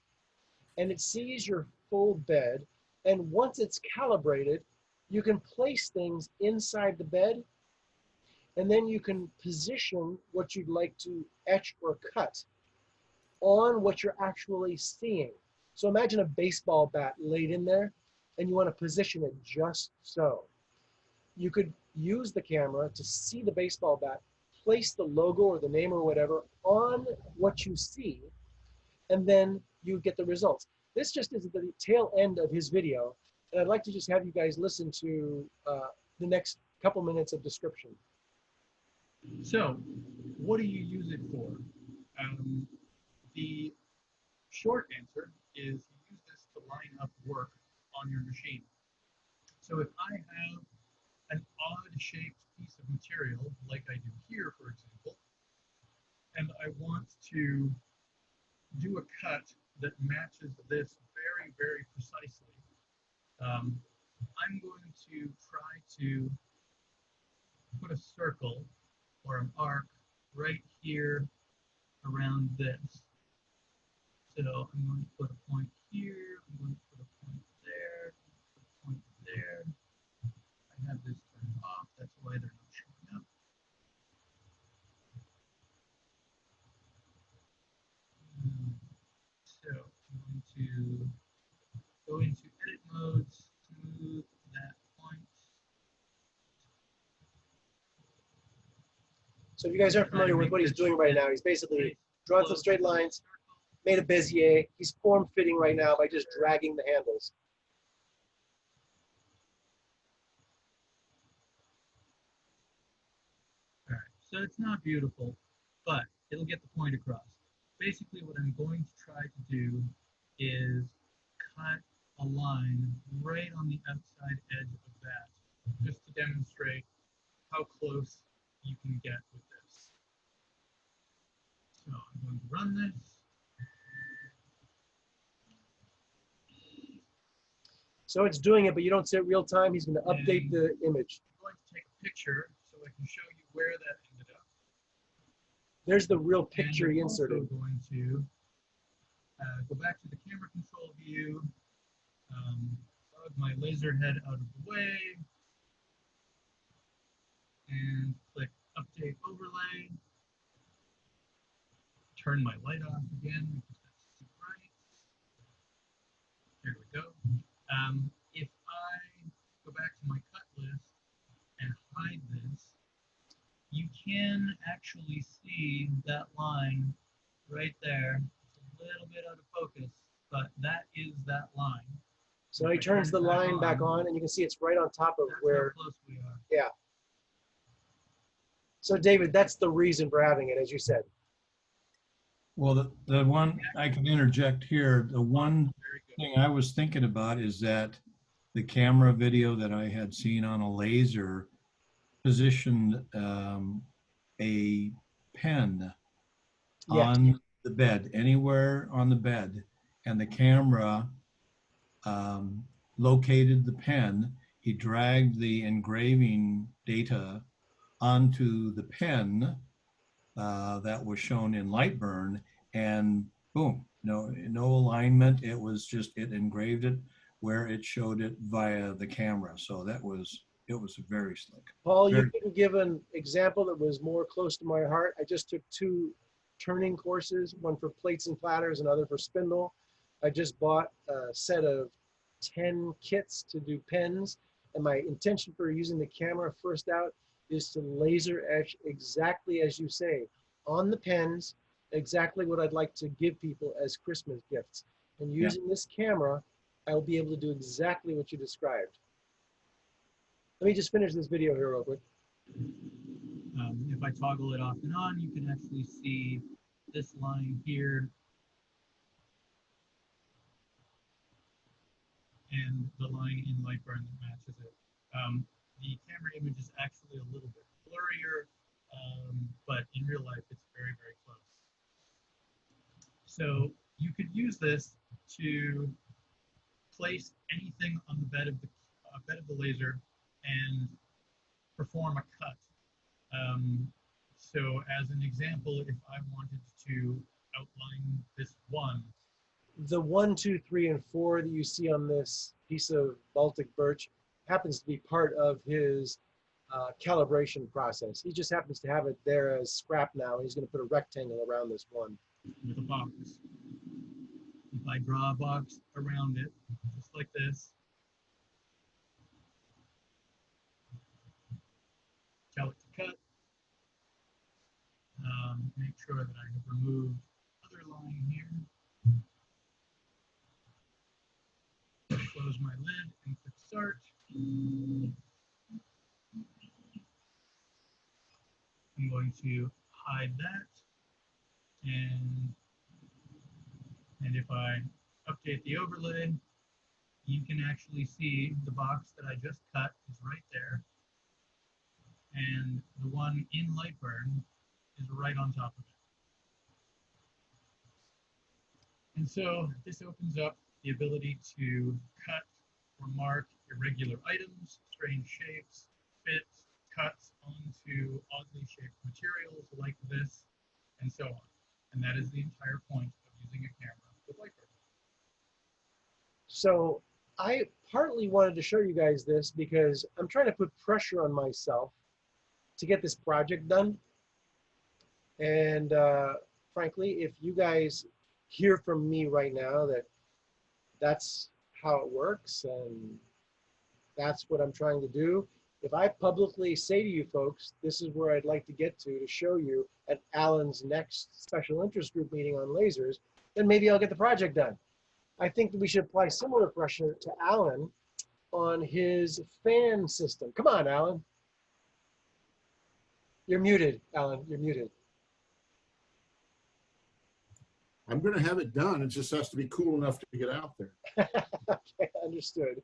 and it sees your full bed. And once it's calibrated, you can place things inside the bed, and then you can position what you'd like to etch or cut on what you're actually seeing. So imagine a baseball bat laid in there, and you want to position it just so. You could use the camera to see the baseball bat, place the logo or the name or whatever on what you see, and then you get the results. This just is the tail end of his video, and I'd like to just have you guys listen to the next couple minutes of description. So, what do you use it for? The short answer is you use this to line up work on your machine. So if I have an odd-shaped piece of material, like I do here, for example, and I want to do a cut that matches this very, very precisely, I'm going to try to put a circle or an arc right here around this. So I'm going to put a point here, I'm going to put a point there, put a point there. I have this turned off, that's why they're not showing up. So I'm going to go into edit mode, smooth that point. So if you guys aren't familiar with what he's doing right now, he's basically drawn some straight lines, made a Bezier. He's form fitting right now by just dragging the handles. All right, so it's not beautiful, but it'll get the point across. Basically, what I'm going to try to do is cut a line right on the outside edge of that, just to demonstrate how close you can get with this. So I'm going to run this. So it's doing it, but you don't see it real time. He's going to update the image. I'm going to take a picture so I can show you where that ended up. There's the real picture and he I'm inserted. also going to go back to the camera control view, plug my laser head out of the way, and click Update Overlay. Turn my light off again because that's too bright. There we go. If I go back to my cut list and hide this, you can actually see that line right there. It's a little bit out of focus, but that is that line. So he turns the line back on, and you can see it's right on top of where. How close we are. Yeah. So David, that's the reason for having it, as you said. Well, the one I can interject here, the one thing I was thinking about is that the camera video that I had seen on a laser positioned a pen on the bed, anywhere on the bed, and the camera located the pen. He dragged the engraving data onto the pen that was shown in Lightburn, and boom, no alignment. It was just, it engraved it where it showed it via the camera. So it was very slick. Paul, you Very, couldn't give an example that was more close to my heart. I just took 2 turning courses, one for plates and platters, another for spindle. I just bought a set of 10 kits to do pens. And my intention for using the camera first out is to laser etch exactly as you say, on the pens, exactly what I'd like to give people as Christmas gifts. And using this camera, I'll be able to do exactly what you described. Let me just finish this video here real quick. If I toggle it off and on, you can actually see this line here and the line in Lightburn that matches it. The camera image is actually a little bit blurrier, but in real life, it's very, very close. So you could use this to place anything on the bed of the laser and perform a cut. So as an example, if I wanted to outline this one. The 1, 2, 3, and 4 that you see on this piece of Baltic birch happens to be part of his calibration process. He just happens to have it there as scrap now. He's going to put a rectangle around this one. With a box. If I draw a box around it, just like this, tell it to cut. Make sure that I have removed the other line here. Close my lid and click start. I'm going to hide that. And if I update the overlay, you can actually see the box that I just cut is right there. And the one in Lightburn is right on top of it. And so this opens up the ability to cut or mark irregular items, strange shapes, fits, cuts onto oddly shaped materials like this, and so on. And that is the entire point of using a camera with Lightburn. So I partly wanted to show you guys this because I'm trying to put pressure on myself to get this project done. And frankly, if you guys hear from me right now that that's how it works and that's what I'm trying to do, if I publicly say to you folks, this is where I'd like to get to show you at Alan's next special interest group meeting on lasers, then maybe I'll get the project done. I think that we should apply similar pressure to Alan on his fan system. Come on, Alan. You're muted, Alan, you're muted. I'm going to have it done. It just has to be cool enough to get out there. Okay, understood.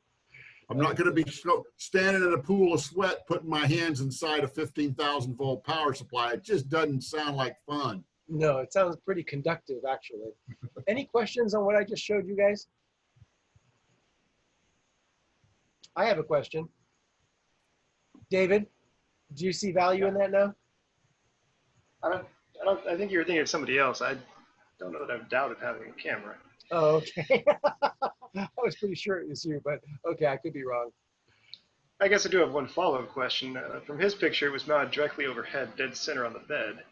I'm not going to be standing in a pool of sweat, putting my hands inside a 15,000 volt power supply. It just doesn't sound like fun. No, it sounds pretty conductive, actually. Any questions on what I just showed you guys? I have a question. David, do you see value in that now? I think you were thinking of somebody else. I don't know that I've doubted having a camera. Oh, okay. I was pretty sure it was you, but okay, I could be wrong. I guess I do have one follow-up question. From his picture, it was mounted directly overhead, dead center on the bed.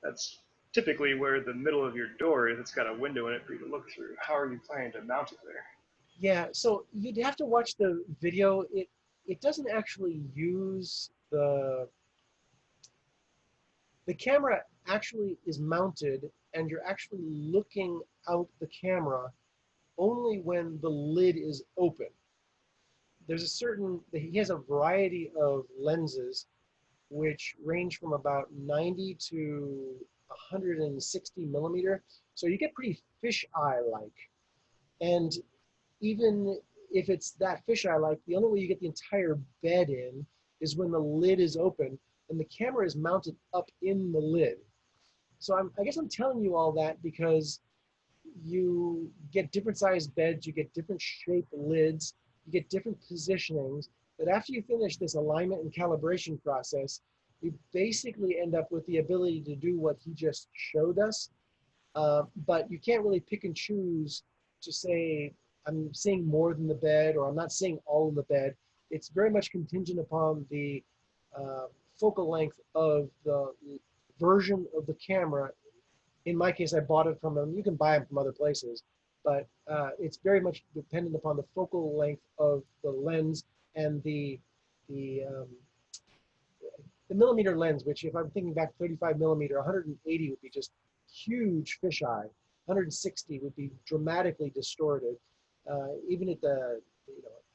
That's typically where the middle of your door is. It's got a window in it for you to look through. How are you planning to mount it there? Yeah, so you'd have to watch the video. It doesn't actually use the camera actually is mounted and you're actually looking out the camera only when the lid is open. There's a certain, he has a variety of lenses which range from about 90 to 160 millimeter. So you get pretty fisheye-like. And even if it's that fisheye-like, the only way you get the entire bed in is when the lid is open and the camera is mounted up in the lid. So I guess I'm telling you all that because you get different sized beds, you get different shaped lids, you get different positionings, but after you finish this alignment and calibration process, you basically end up with the ability to do what he just showed us But you can't really pick and choose to say, I'm seeing more than the bed, or I'm not seeing all of the bed. It's very much contingent upon the focal length of the version of the camera. In my case, I bought it from them. You can buy them from other places, but it's very much dependent upon the focal length of the lens and the millimeter lens, which if I'm thinking back 35 millimeter, 180 would be just huge fisheye. 160 would be dramatically distorted. Even at the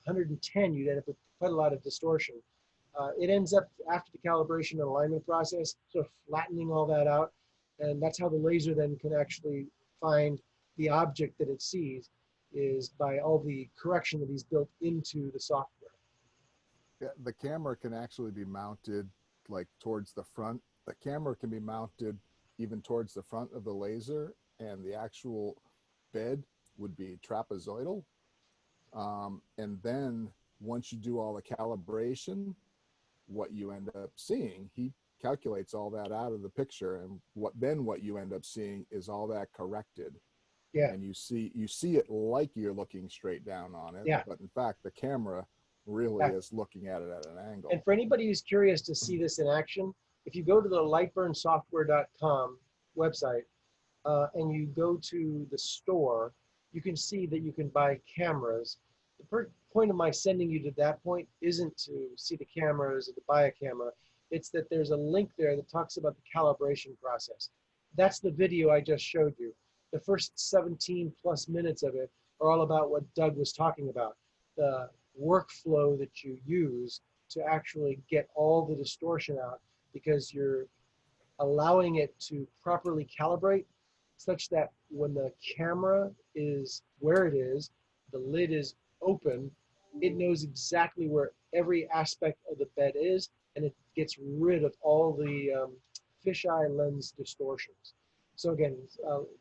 110, you'd end up with quite a lot of distortion. It ends up after the calibration and alignment process, sort of flattening all that out. And that's how the laser then can actually find the object that it sees, is by all the correction that he's built into the software. Yeah, the camera can actually be mounted like towards the front. The camera can be mounted even towards the front of the laser, and the actual bed would be trapezoidal. And then once you do all the calibration, what you end up seeing, he calculates all that out of the picture, and what you end up seeing is all that corrected. Yeah. And you see it like you're looking straight down on it. Yeah. But in fact, the camera really is looking at it at an angle. And for anybody who's curious to see this in action, if you go to the lightburnsoftware.com website and you go to the store, you can see that you can buy cameras. The point of my sending you to that point isn't to see the cameras or to buy a camera. It's that there's a link there that talks about the calibration process. That's the video I just showed you. The first 17 plus minutes of it are all about what Doug was talking about, the workflow that you use to actually get all the distortion out, because you're allowing it to properly calibrate such that when the camera is where it is, the lid is open, it knows exactly where every aspect of the bed is, and it gets rid of all the fisheye lens distortions. So again,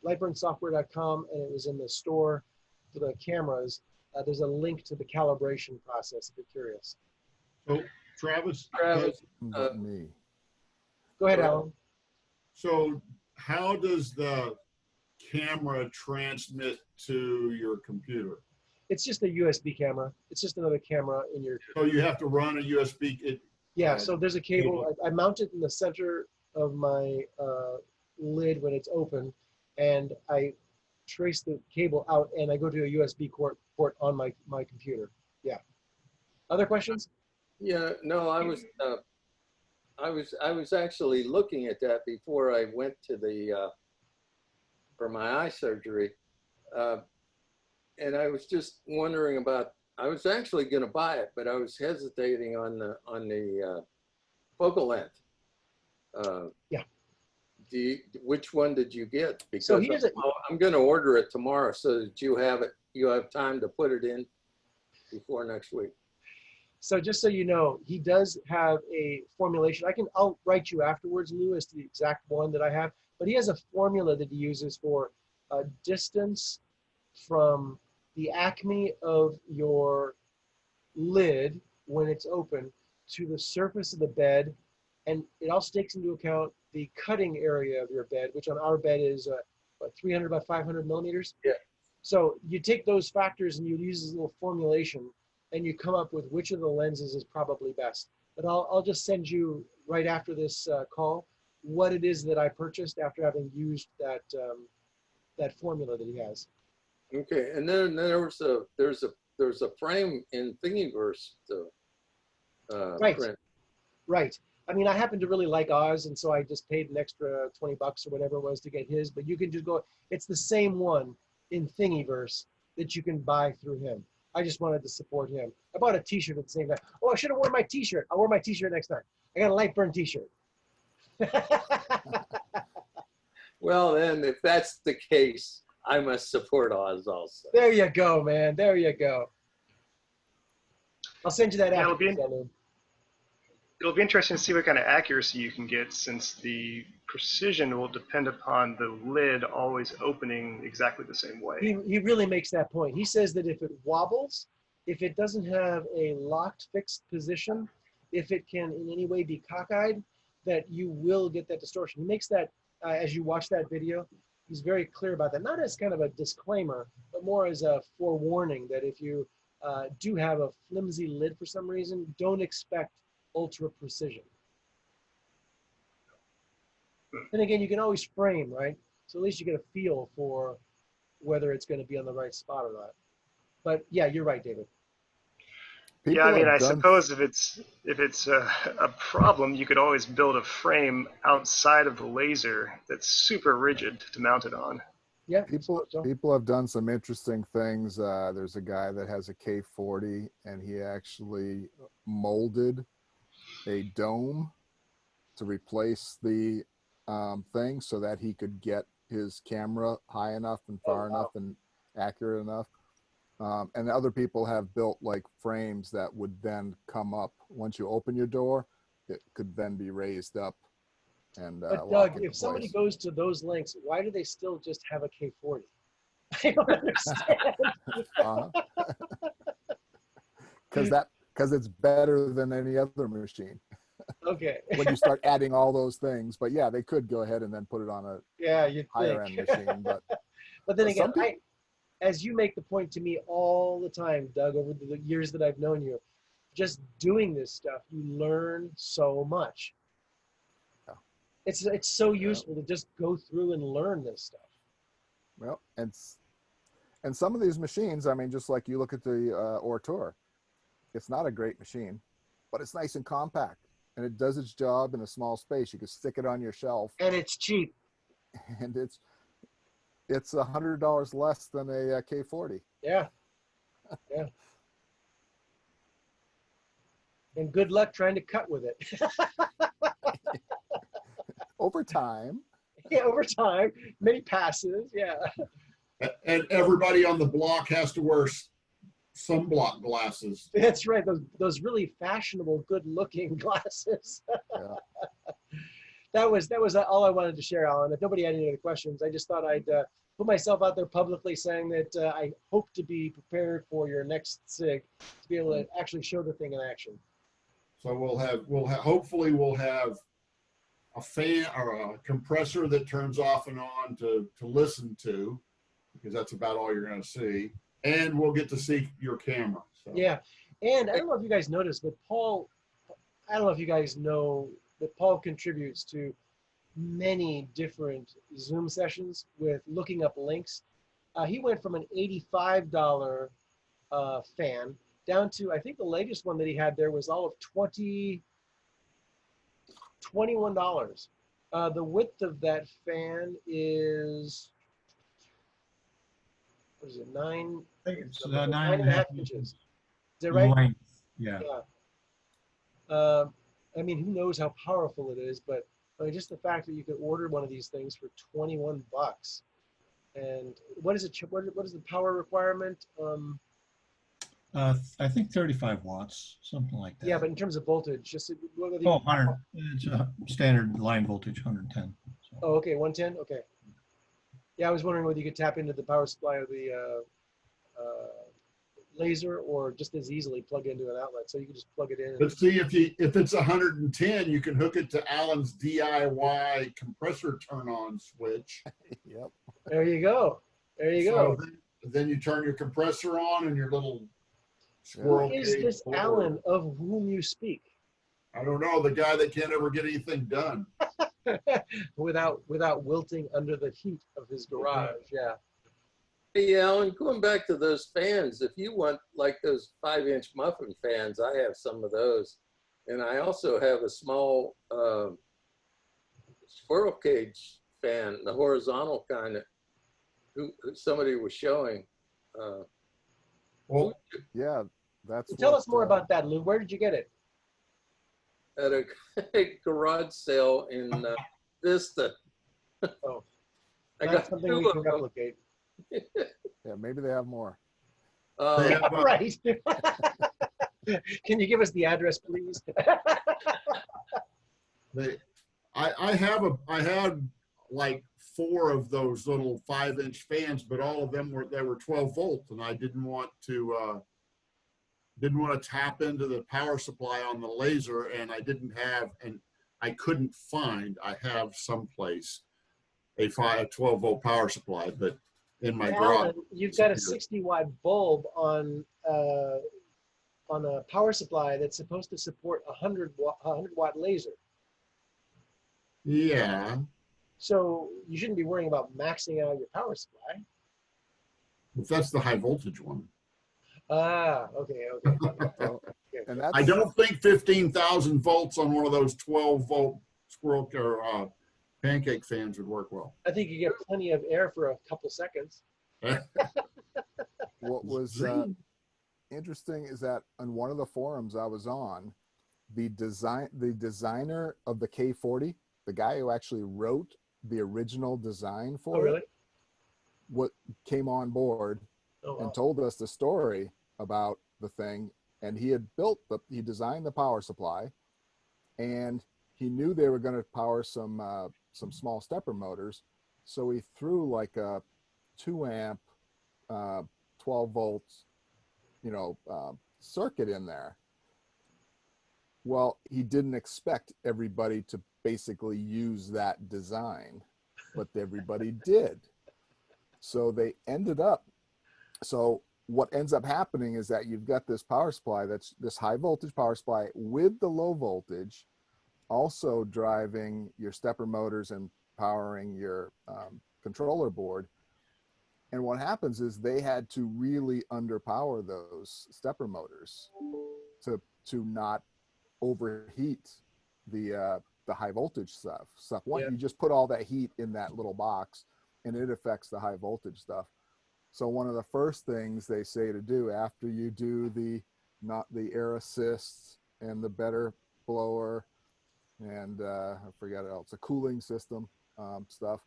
lightburnsoftware.com, and it was in the store for the cameras. There's a link to the calibration process if you're curious. So Travis, Me. Go ahead, Alan. so how does the camera transmit to your computer? It's just a USB camera. It's just another camera in your. So you have to run a USB. Yeah, so there's a cable. I mount it in the center of my lid when it's open, and I trace the cable out, and I go to a USB port on my computer. Yeah. Other questions? Yeah, no, I was actually looking at that before I went to the for my eye surgery, and I was just wondering about. I was actually going to buy it, but I was hesitating on the focal length. Yeah. Which one did you get? Because So I'm going to order it tomorrow so that you have it. You have time to put it in before next week. So just so you know, he does have a formulation. I'll write you afterwards, Lou, as to the exact one that I have. But he has a formula that he uses for distance from the acme of your lid when it's open to the surface of the bed. And it also takes into account the cutting area of your bed, which on our bed is 300 by 500 millimeters. Yeah. So you take those factors and you use this little formulation, and you come up with which of the lenses is probably best. But I'll just send you right after this call what it is that I purchased after having used that that formula that he has. Okay, and then there's a frame in Thingiverse to Right. print. Right. I mean, I happen to really like Oz, and so I just paid an extra $20 or whatever it was to get his. But you can just go. It's the same one in Thingiverse that you can buy through him. I just wanted to support him. I bought a T-shirt at the same time. Oh, I should have worn my T-shirt. I'll wear my T-shirt next time. I got a Lightburn T-shirt. Well, then, if that's the case, I must support Oz also. There you go, man. There you go. I'll send you that Yeah, after. It'll be interesting to see what kind of accuracy you can get, since the precision will depend upon the lid always opening exactly the same way. He really makes that point. He says that if it wobbles, if it doesn't have a locked fixed position, if it can in any way be cockeyed, that you will get that distortion. He makes that, as you watch that video, he's very clear about that. Not as kind of a disclaimer, but more as a forewarning that if you do have a flimsy lid for some reason, don't expect ultra precision. Then again, you can always frame, right? So at least you get a feel for whether it's going to be on the right spot or not. But yeah, you're right, David. People Yeah, I mean, have I done- suppose if it's a problem, you could always build a frame outside of the laser that's super rigid to mount it on. Yeah, people have done some interesting things. There's a guy that has a K40, and he actually molded a dome to replace the thing so that he could get his camera high enough and far enough and accurate enough. And other people have built like frames that would then come up once you open your door. It could then be raised up. And but lock Doug, into if somebody place. goes to those lengths, why do they still just have a K40? I don't understand. Because it's better than any other machine. Okay. When you start adding all those things, but yeah, they could go ahead and then put it on a you'd higher think. end machine. But But then again, some as you make the point to me all the time, Doug, over the years that I've known you, just doing this stuff, you learn so much. Yeah. It's so useful to just go through and learn this stuff. Well, and some of these machines, I mean, just like you look at the Ortour, it's not a great machine, but it's nice and compact, and it does its job in a small space. You can stick it on your shelf, and it's cheap. And it's $100 less than a K40. Yeah. Yeah. And good luck trying to cut with it. Over time. Yeah, over time, many passes. Yeah. And everybody on the block has to wear sunblock glasses. That's right. Those really fashionable, good-looking glasses. Yeah. That was all I wanted to share, Alan. If nobody had any other questions, I just thought I'd put myself out there publicly saying that I hope to be prepared for your next SIG to be able to actually show the thing in action. So hopefully we'll have a fan or a compressor that turns off and on to listen to, because that's about all you're going to see. And we'll get to see your camera. So. Yeah. And I don't know if you guys noticed, but Paul, I don't know if you guys know that Paul contributes to many different Zoom sessions with looking up links. He went from an $85 fan down to, I think the latest one that he had there was all of $21. The width of that fan is, what is it, I think it's 9.5 inches. Is that right? Length. Yeah. Yeah. I mean, who knows how powerful it is, but I mean, just the fact that you could order one of these things for $21. And what is it? What is the power requirement? I think 35 watts, something like that. Yeah, but in terms of voltage, just 100. It's a standard line voltage, 110. So. Oh, okay, 110. Okay. Yeah, I was wondering whether you could tap into the power supply of the laser, or just as easily plug into an outlet. So you can just plug it in. But see, if it's 110, you can hook it to Alan's DIY compressor turn-on switch. Yep. There you go. There you go. Then you turn your compressor on, and your little squirrel. Who is this Alan of whom you speak? I don't know. The guy that can't ever get anything done. without wilting under the heat of his garage. Yeah. Hey, Alan, going back to those fans, if you want like those 5-inch muffin fans, I have some of those. And I also have a small squirrel cage fan, the horizontal kind of, who somebody was showing. Well, yeah, that's. Tell us more about that, Lou. Where did you get it? At a garage sale in Vista. Oh, I that's got something two we can of them. replicate. Yeah, maybe they have more. Right. Can you give us the address, please? I had like 4 of those little 5-inch fans, but all of them were 12 volt, and I didn't want to tap into the power supply on the laser, and I couldn't find. I have someplace a 12-volt power supply, but in my garage. Alan, you've got a 60-watt bulb on a power supply that's supposed to support a 100-watt laser. Yeah. So you shouldn't be worrying about maxing out your power supply. If that's the high voltage one. Ah, okay. And I don't think 15,000 volts on one of those 12-volt squirrel or pancake fans would work well. I think you get plenty of air for a couple seconds. What was interesting is that on one of the forums I was on, the designer of the K40, the guy who actually wrote the original design for it, what came on board and told us the story about the thing. And he had he designed the power supply, and he knew they were going to power some small stepper motors. So he threw like a 2-amp, 12 volts, circuit in there. Well, he didn't expect everybody to basically use that design, but everybody did. So they ended up, so what ends up happening is that you've got this power supply, that's this high voltage power supply with the low voltage, also driving your stepper motors and powering your controller board. And what happens is they had to really underpower those stepper motors to not overheat the high voltage stuff. One, you just put all that heat in that little box, and it affects the high voltage stuff. So one of the first things they say to do after you do the air assist and the better blower and I forget it else, a cooling system stuff,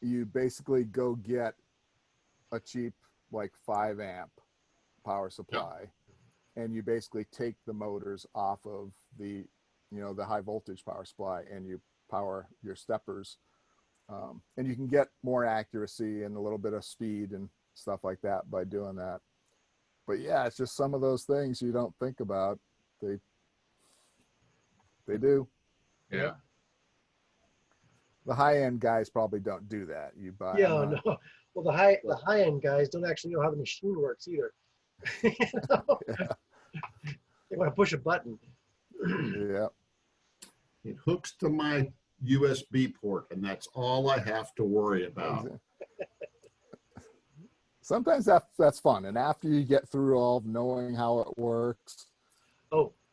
you basically go get a cheap like 5-amp power supply, and you basically take the motors off of the the high voltage power supply, and you power your steppers, and you can get more accuracy and a little bit of speed and stuff like that by doing that. But yeah, it's just some of those things you don't think about. They do. Yeah. The high-end guys probably don't do that. You buy No. Well, the high-end guys don't actually know how the machine works either. They want to push a button. Yeah. It hooks to my USB port, and that's all I have to worry about. Sometimes that's fun, and after you get through all of knowing how it works,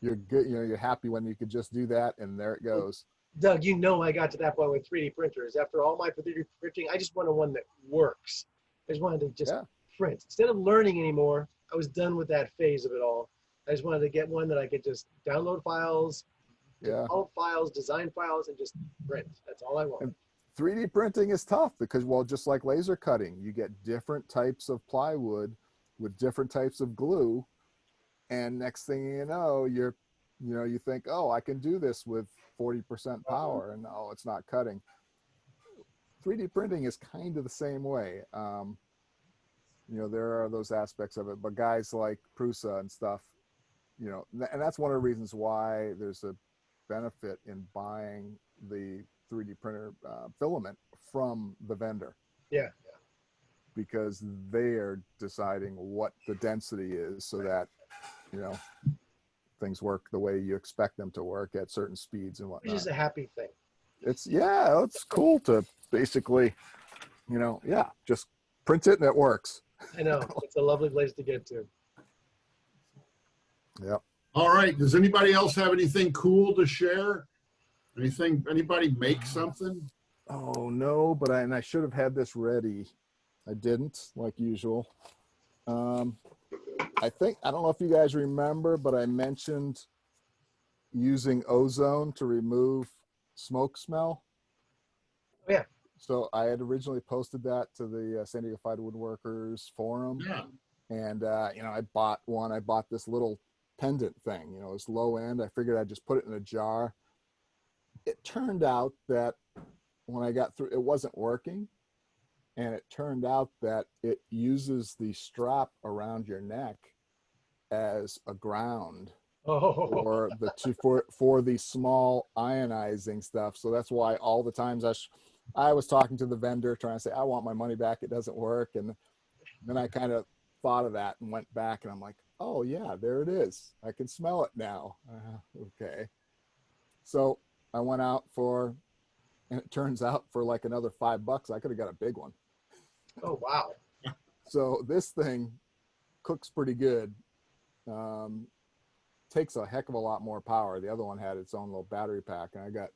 you're good. You're happy when you could just do that, and there it goes. Doug, I got to that point with 3D printers. After all my 3D printing, I just wanted one that works. I just wanted to just print. Instead of learning anymore, I was done with that phase of it all. I just wanted to get one that I could just download files, develop files, design files, and just print. That's all I want. And 3D printing is tough because, well, just like laser cutting, you get different types of plywood with different types of glue, and next thing you know, you think, oh, I can do this with 40% power, and oh, it's not cutting. 3D printing is kind of the same way. There are those aspects of it, but guys like Prusa and stuff, and that's one of the reasons why there's a benefit in buying the 3D printer filament from the vendor. Yeah. Because they are deciding what the density is so that, things work the way you expect them to work at certain speeds and whatnot. Which is a happy thing. It's cool to basically, just print it and it works. I know. It's a lovely place to get to. Yeah. All right. Does anybody else have anything cool to share? Anybody make something? Oh no, but I should have had this ready. I didn't, like usual. I don't know if you guys remember, but I mentioned using ozone to remove smoke smell. Oh, yeah. So I had originally posted that to the San Diego Fired Woodworkers forum. Yeah. And, I bought this little pendant thing, it's low end. I figured I'd just put it in a jar. It turned out that when I got through, it wasn't working. And it turned out that it uses the strap around your neck as a ground for the small ionizing stuff. So that's why all the times I was talking to the vendor trying to say, I want my money back. It doesn't work. And then I kind of thought of that and went back and I'm like, oh yeah, there it is. I can smell it now. Okay. So I went out and it turns out for like another $5, I could have got a big one. Oh, wow. So this thing cooks pretty good. Takes a heck of a lot more power. The other one had its own little battery pack, and I got,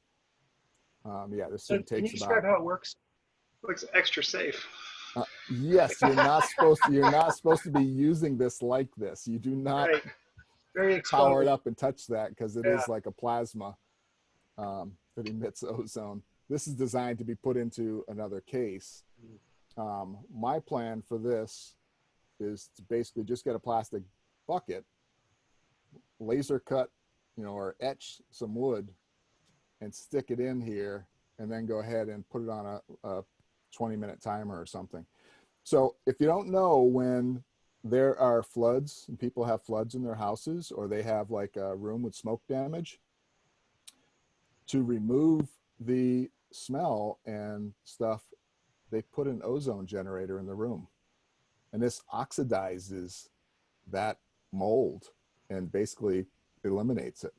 yeah, this thing Can you takes describe about. how it works? Looks extra safe. Yes, you're not supposed to be using this like this. You do not Right. Very power it exposed. up and touch that because it Yeah. is like a plasma that emits ozone. This is designed to be put into another case. My plan for this is to basically just get a plastic bucket, laser cut, or etch some wood and stick it in here and then go ahead and put it on a 20-minute timer or something. So if you don't know, when there are floods and people have floods in their houses or they have like a room with smoke damage, to remove the smell and stuff, they put an ozone generator in the room. And this oxidizes that mold and basically eliminates it.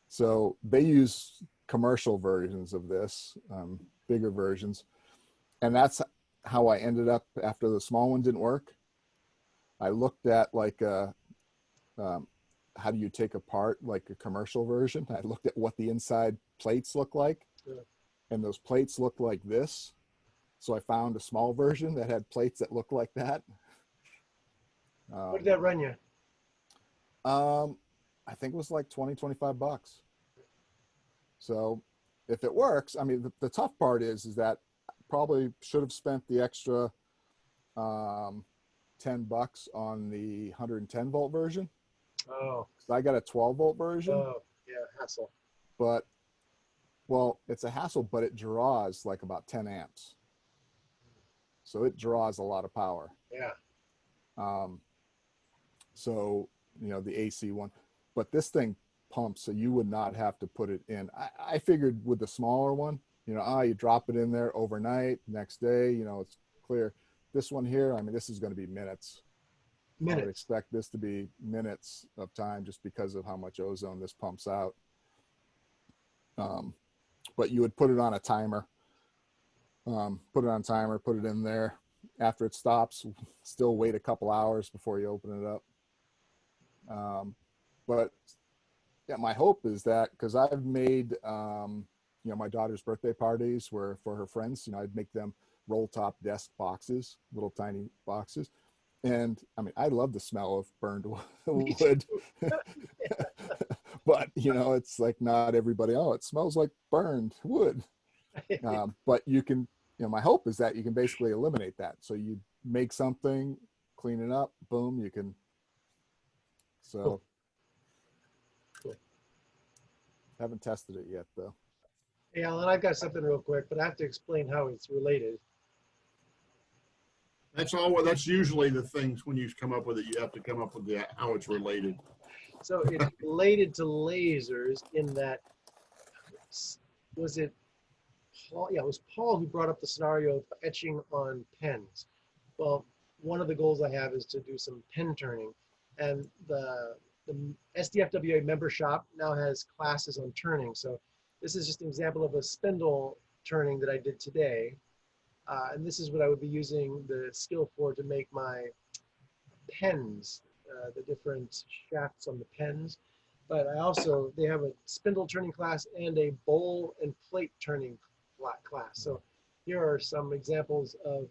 So they use commercial versions of this, bigger versions. And that's how I ended up after the small one didn't work. I looked at like how do you take apart like a commercial version. I looked at what the inside plates look like. Yeah. And those plates look like this. So I found a small version that had plates that look like that. What did that run you? I think it was like $20-25. So if it works, I mean, the tough part is that I probably should have spent the extra $10 on the 110 volt version. Oh. So I got a 12 volt version. Oh, yeah, hassle. But, well, it's a hassle, but it draws like about 10 amps. So it draws a lot of power. Yeah. So, the AC one, but this thing pumps, so you would not have to put it in. I figured with the smaller one, you drop it in there overnight, next day, it's clear. This one here, I mean, this is going to be minutes. I would expect this to be minutes of time just because of how much ozone this pumps out. But you would put it on a timer, put it in there. After it stops, still wait a couple hours before you open it up. But yeah, my hope is that, because I've made, my daughter's birthday parties were for her friends, I'd make them roll top desk boxes, little tiny boxes. And I mean, I love the smell of burned wood, but it's like not everybody, it smells like burned wood. But you can, my hope is that you can basically eliminate that. So you make something, clean it up, boom, you can. So Cool. Haven't tested it yet though. Hey, Alan, I've got something real quick, but I have to explain how it's related. That's usually the things when you come up with it, you have to come up with how it's related. So it's related to lasers in that, was it Paul? Yeah, it was Paul who brought up the scenario of etching on pens. Well, one of the goals I have is to do some pen turning, and the SDFWA member shop now has classes on turning. So this is just an example of a spindle turning that I did today. And this is what I would be using the skill for to make my pens, the different shafts on the pens. But they have a spindle turning class and a bowl and plate turning class. So here are some examples of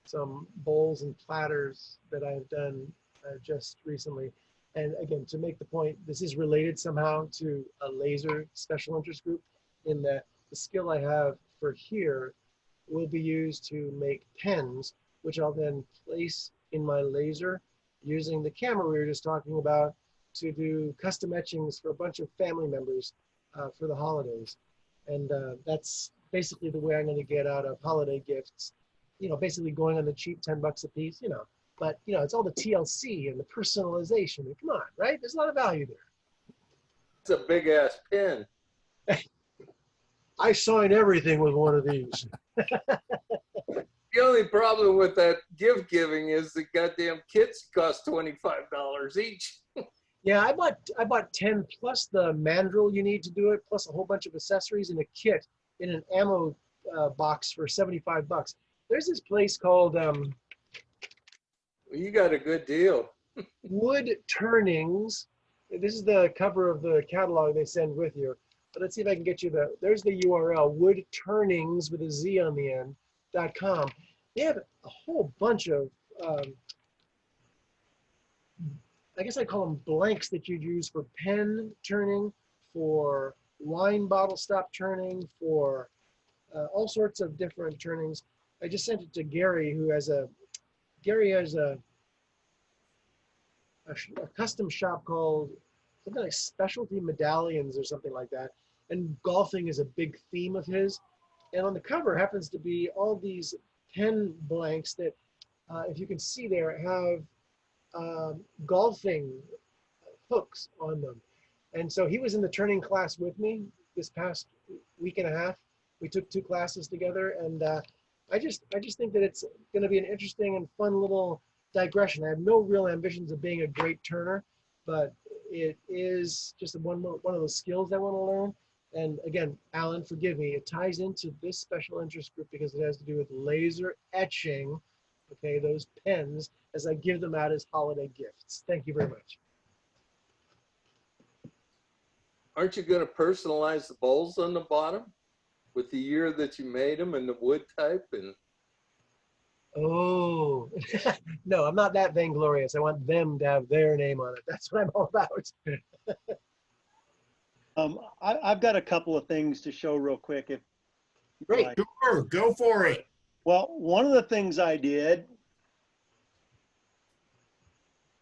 some bowls and platters that I've done just recently. And again, to make the point, this is related somehow to a laser special interest group, in that the skill I have for here will be used to make pens, which I'll then place in my laser using the camera we were just talking about to do custom etchings for a bunch of family members for the holidays. And that's basically the way I'm going to get out of holiday gifts, basically going on the cheap $10 a piece, but it's all the TLC and the personalization. Come on, right? There's a lot of value there. It's a big ass pin. I sign everything with one of these. The only problem with that gift giving is the goddamn kits cost $25 each. Yeah, I bought 10 plus the mandrel you need to do it, plus a whole bunch of accessories in a kit in an ammo box for $75. There's this place called You got a good deal. Wood Turnings. This is the cover of the catalog they send with you. But let's see if I can get you there's the URL, woodturnings with a Z on the end, .com. They have a whole bunch of, I guess I call them blanks that you'd use for pen turning, for wine bottle stop turning, for all sorts of different turnings. I just sent it to Gary, who has a custom shop called something like Specialty Medallions or something like that. And golfing is a big theme of his. And on the cover happens to be all these pen blanks that, if you can see there, have golfing hooks on them. And so he was in the turning class with me this past week and a half. We took 2 classes together, and I just think that it's going to be an interesting and fun little digression. I have no real ambitions of being a great turner, but it is just one of those skills I want to learn. And again, Alan, forgive me, it ties into this special interest group because it has to do with laser etching, okay, those pens, as I give them out as holiday gifts. Thank you very much. Aren't you going to personalize the bowls on the bottom with the year that you made them and the wood type? And Oh, no, I'm not that vainglorious. I want them to have their name on it. That's what I'm all about. I've got a couple of things to show real quick. If Great. like. Sure, go for it. Well, one of the things I did,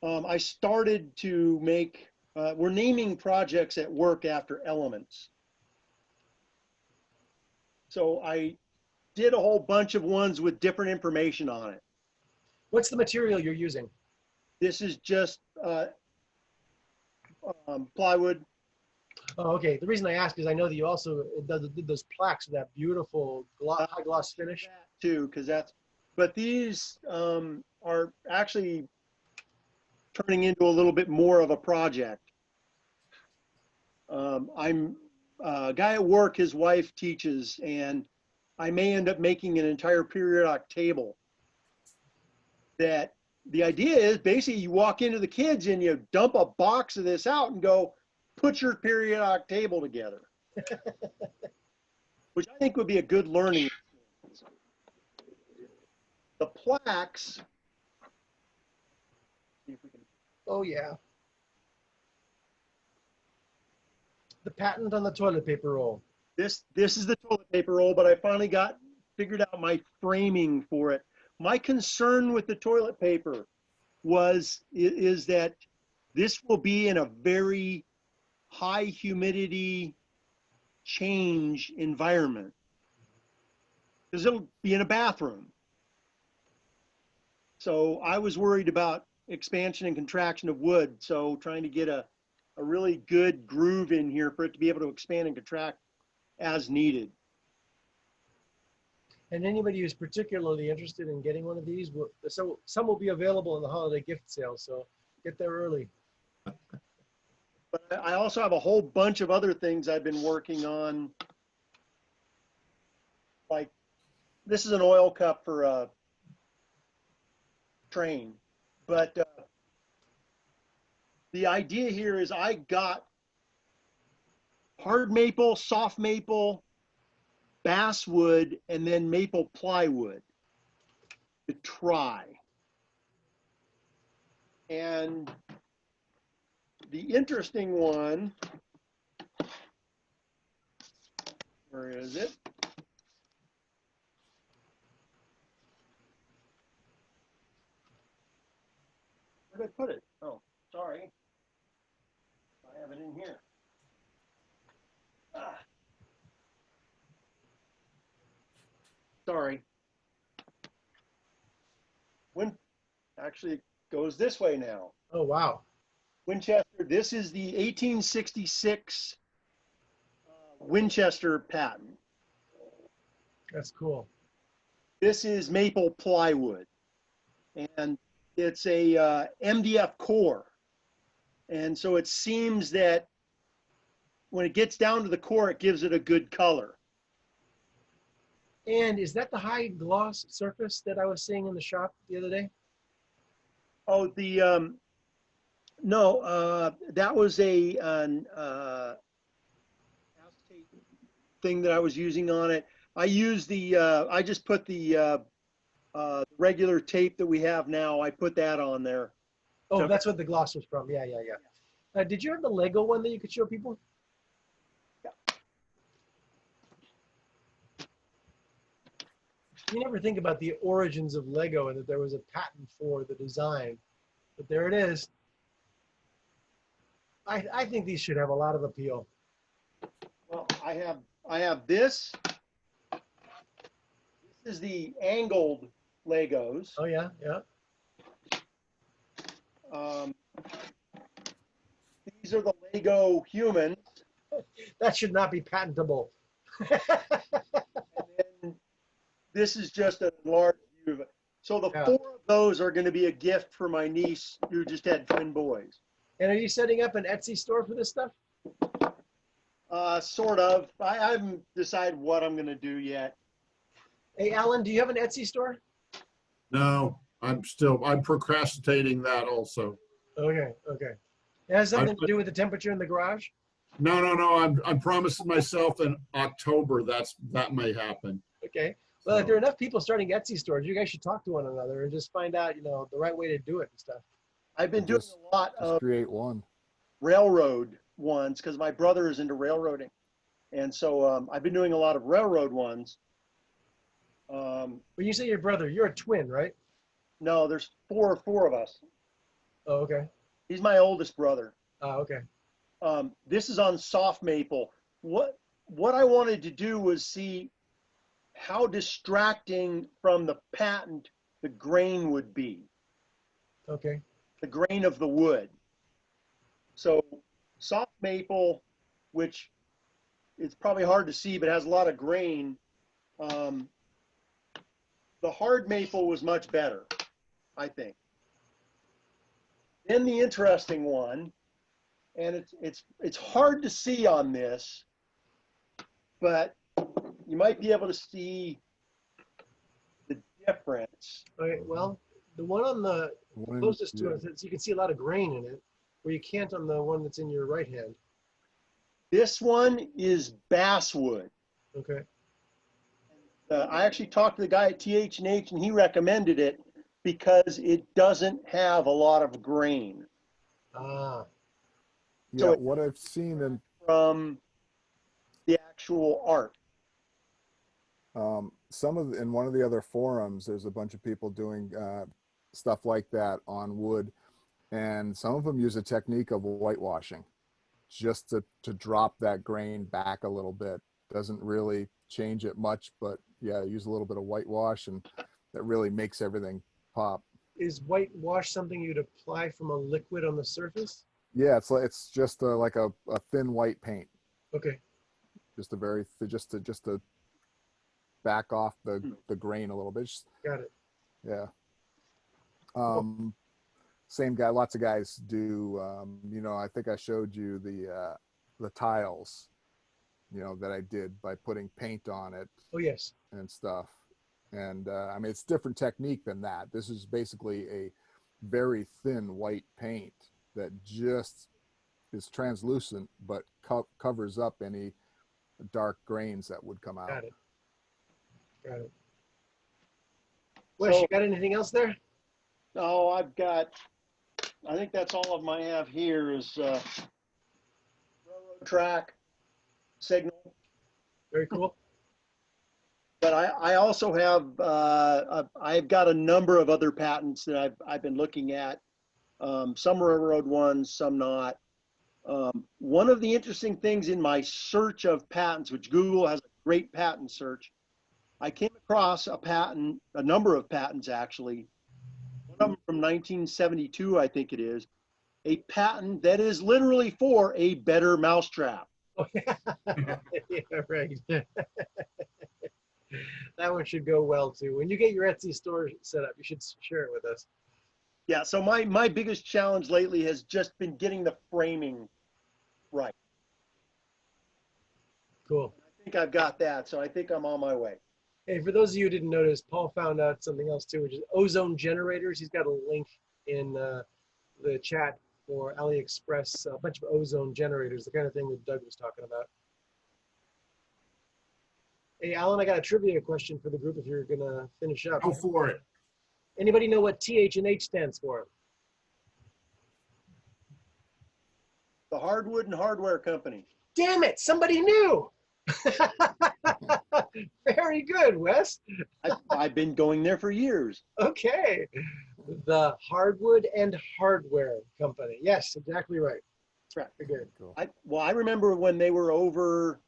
I started to make, we're naming projects at work after elements. So I did a whole bunch of ones with different information on it. What's the material you're using? This is just plywood. Oh, okay. The reason I ask is I know that you also did those plaques with that beautiful high gloss finish. Too, because but these are actually turning into a little bit more of a project. I'm a guy at work, his wife teaches, and I may end up making an entire periodic table. That the idea is basically you walk into the kids and you dump a box of this out and go, put your periodic table together. Which I think would be a good learning experience. The plaques. See if we can. Oh, yeah. The patent on the toilet paper roll. This is the toilet paper roll, but I finally figured out my framing for it. My concern with the toilet paper is that this will be in a very high humidity change environment because it'll be in a bathroom. So I was worried about expansion and contraction of wood. So trying to get a really good groove in here for it to be able to expand and contract as needed. And anybody who's particularly interested in getting one of these, so some will be available in the holiday gift sale. So get there early. But I also have a whole bunch of other things I've been working on. Like this is an oil cup for a train. But the idea here is I got hard maple, soft maple, basswood, and then maple plywood to try. And the interesting one, where is it? Where did I put it? Oh, sorry. I have it in here. Ah. Sorry. Actually, it goes this way now. Oh, wow. Winchester, this is the 1866 Winchester patent. That's cool. This is maple plywood, and it's a MDF core. And so it seems that when it gets down to the core, it gives it a good color. And is that the high gloss surface that I was seeing in the shop the other day? Oh, no, that was an acetate thing that I was using on it. I used I just put the regular tape that we have now. I put that on there. Oh, So- that's what the gloss was from. Yeah, yeah, yeah. Did you have the Lego one that you could show people? You never think about the origins of Lego and that there was a patent for the design, but there it is. I think these should have a lot of appeal. Well, I have this. This is the angled Legos. Oh yeah, yeah. These are the Lego humans. That should not be patentable. And this is just a large view of it. So the Yeah. 4 of those are going to be a gift for my niece who just had twin boys. And are you setting up an Etsy store for this stuff? Sort of. I haven't decided what I'm going to do yet. Hey, Alan, do you have an Etsy store? No, I'm procrastinating that also. Okay, okay. It has something to do with the temperature in the garage? No, I'm promising myself in October that may happen. Okay. Well, if there are enough people starting Etsy stores, you guys should talk to one another and just find out, the right way to do it and stuff. I've been doing a lot of create one. railroad ones because my brother is into railroading. And so I've been doing a lot of railroad ones. When you say your brother, you're a twin, right? No, there's four of us. Oh, okay. He's my oldest brother. Oh, okay. This is on soft maple. What I wanted to do was see how distracting from the patent the grain would be. Okay. The grain of the wood. So soft maple, which it's probably hard to see, but has a lot of grain. The hard maple was much better, I think. Then the interesting one, and it's hard to see on this, but you might be able to see the difference. Okay, well, the one on the closest to it, you can see a lot of grain in it, where you can't on the one that's in your right hand. This one is basswood. Okay. I actually talked to the guy at TH&H, and he recommended it because it doesn't have a lot of grain. Ah. Yeah, So what I've seen in from the actual art. in one of the other forums, there's a bunch of people doing stuff like that on wood, and some of them use a technique of whitewashing just to drop that grain back a little bit. Doesn't really change it much, but yeah, use a little bit of whitewash, and that really makes everything pop. Is whitewash something you'd apply from a liquid on the surface? Yeah, it's just like a thin white paint. Okay. Just to back off the grain a little bit. Got it. Yeah. Same guy. Lots of guys do. I think I showed you the tiles, that I did by putting paint on it. Oh yes. And stuff. And I mean, it's different technique than that. This is basically a very thin white paint that just is translucent, but covers up any dark grains that would come out. Got it. Got it. Wes, you got anything else there? No, I think that's all of my have here is railroad track, signal. Very cool. But I also have, I've got a number of other patents that I've been looking at. Some railroad ones, some not. One of the interesting things in my search of patents, which Google has a great patent search, I came across a number of patents actually. One of them from 1972, I think it is, a patent that is literally for a better mousetrap. Oh, yeah. Yeah, right. That one should go well too. When you get your Etsy store set up, you should share it with us. Yeah, so my biggest challenge lately has just been getting the framing right. Cool. I think I've got that, so I think I'm on my way. Hey, for those of you who didn't notice, Paul found out something else too, which is ozone generators. He's got a link in the chat for AliExpress, a bunch of ozone generators, the kind of thing that Doug was talking about. Hey, Alan, I got a trivia question for the group if you're going to finish up. Go for it. Anybody know what TH&H stands for? The Hardwood and Hardware Company. Damn it, somebody knew. Very good, Wes. I've been going there for years. Okay. The Hardwood and Hardware Company. Yes, exactly right. Right. Very good. Cool. I remember when they were over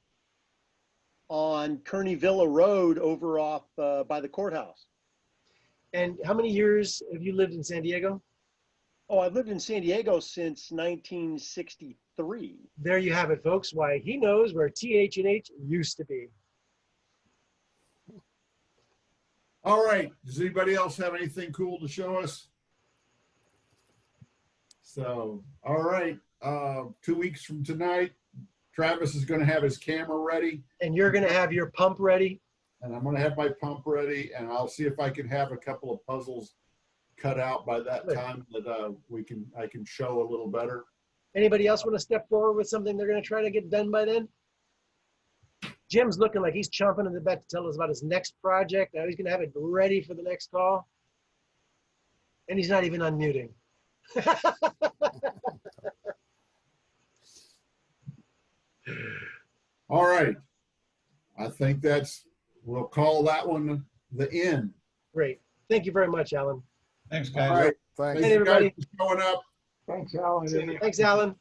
on Kearney Villa Road over off by the courthouse. And how many years have you lived in San Diego? Oh, I've lived in San Diego since 1963. There you have it, folks. Why he knows where TH&H used to be. All right. Does anybody else have anything cool to show us? So, all right. 2 weeks from tonight, Travis is going to have his camera ready. And you're going to have your pump ready. And I'm going to have my pump ready, and I'll see if I can have a couple of puzzles cut out by that time that I can show a little better. Anybody else want to step forward with something they're going to try to get done by then? Jim's looking like he's chomping at the bit to tell us about his next project. Now he's going to have it ready for the next call. And he's not even unmuting. All right. I think we'll call that one the end. Great. Thank you very much, Alan. Thanks, All guys. right. Thanks. Hey, everybody. Thanks for showing up. Thanks, Alan. Thanks, Alan.